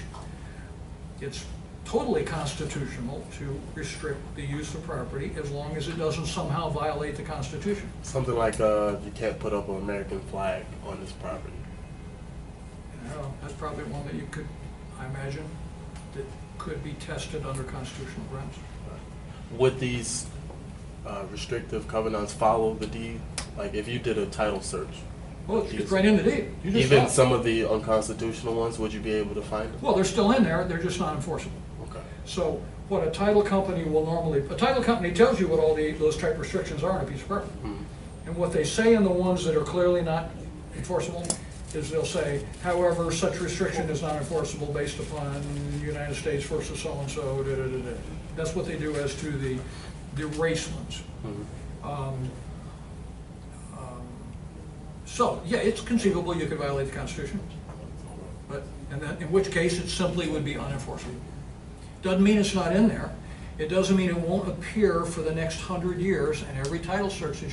it's totally constitutional to restrict the use of property as long as it doesn't somehow violate the Constitution. Something like you can't put up an American flag on this property. That's probably one that you could, I imagine, that could be tested under constitutional grounds. Would these restrictive covenants follow the deed? Like if you did a title search? Well, it's right in the deed. You just Even saw it. some of the unconstitutional ones, would you be able to find them? Well, they're still in there, they're just not enforceable. Okay. So what a title company will normally, a title company tells you what all those type restrictions are on a piece of property. Mhm. And what they say in the ones that are clearly not enforceable is they'll say, however, such restriction is not enforceable based upon United States versus so-and-so, da-da-da-da. That's what they do as to the race ones. Mhm. So, yeah, it's conceivable you could violate the Constitution, but, and then, in which case it simply would be unenforceable. Doesn't mean it's not in there. It doesn't mean it won't appear for the next 100 years, and every title search that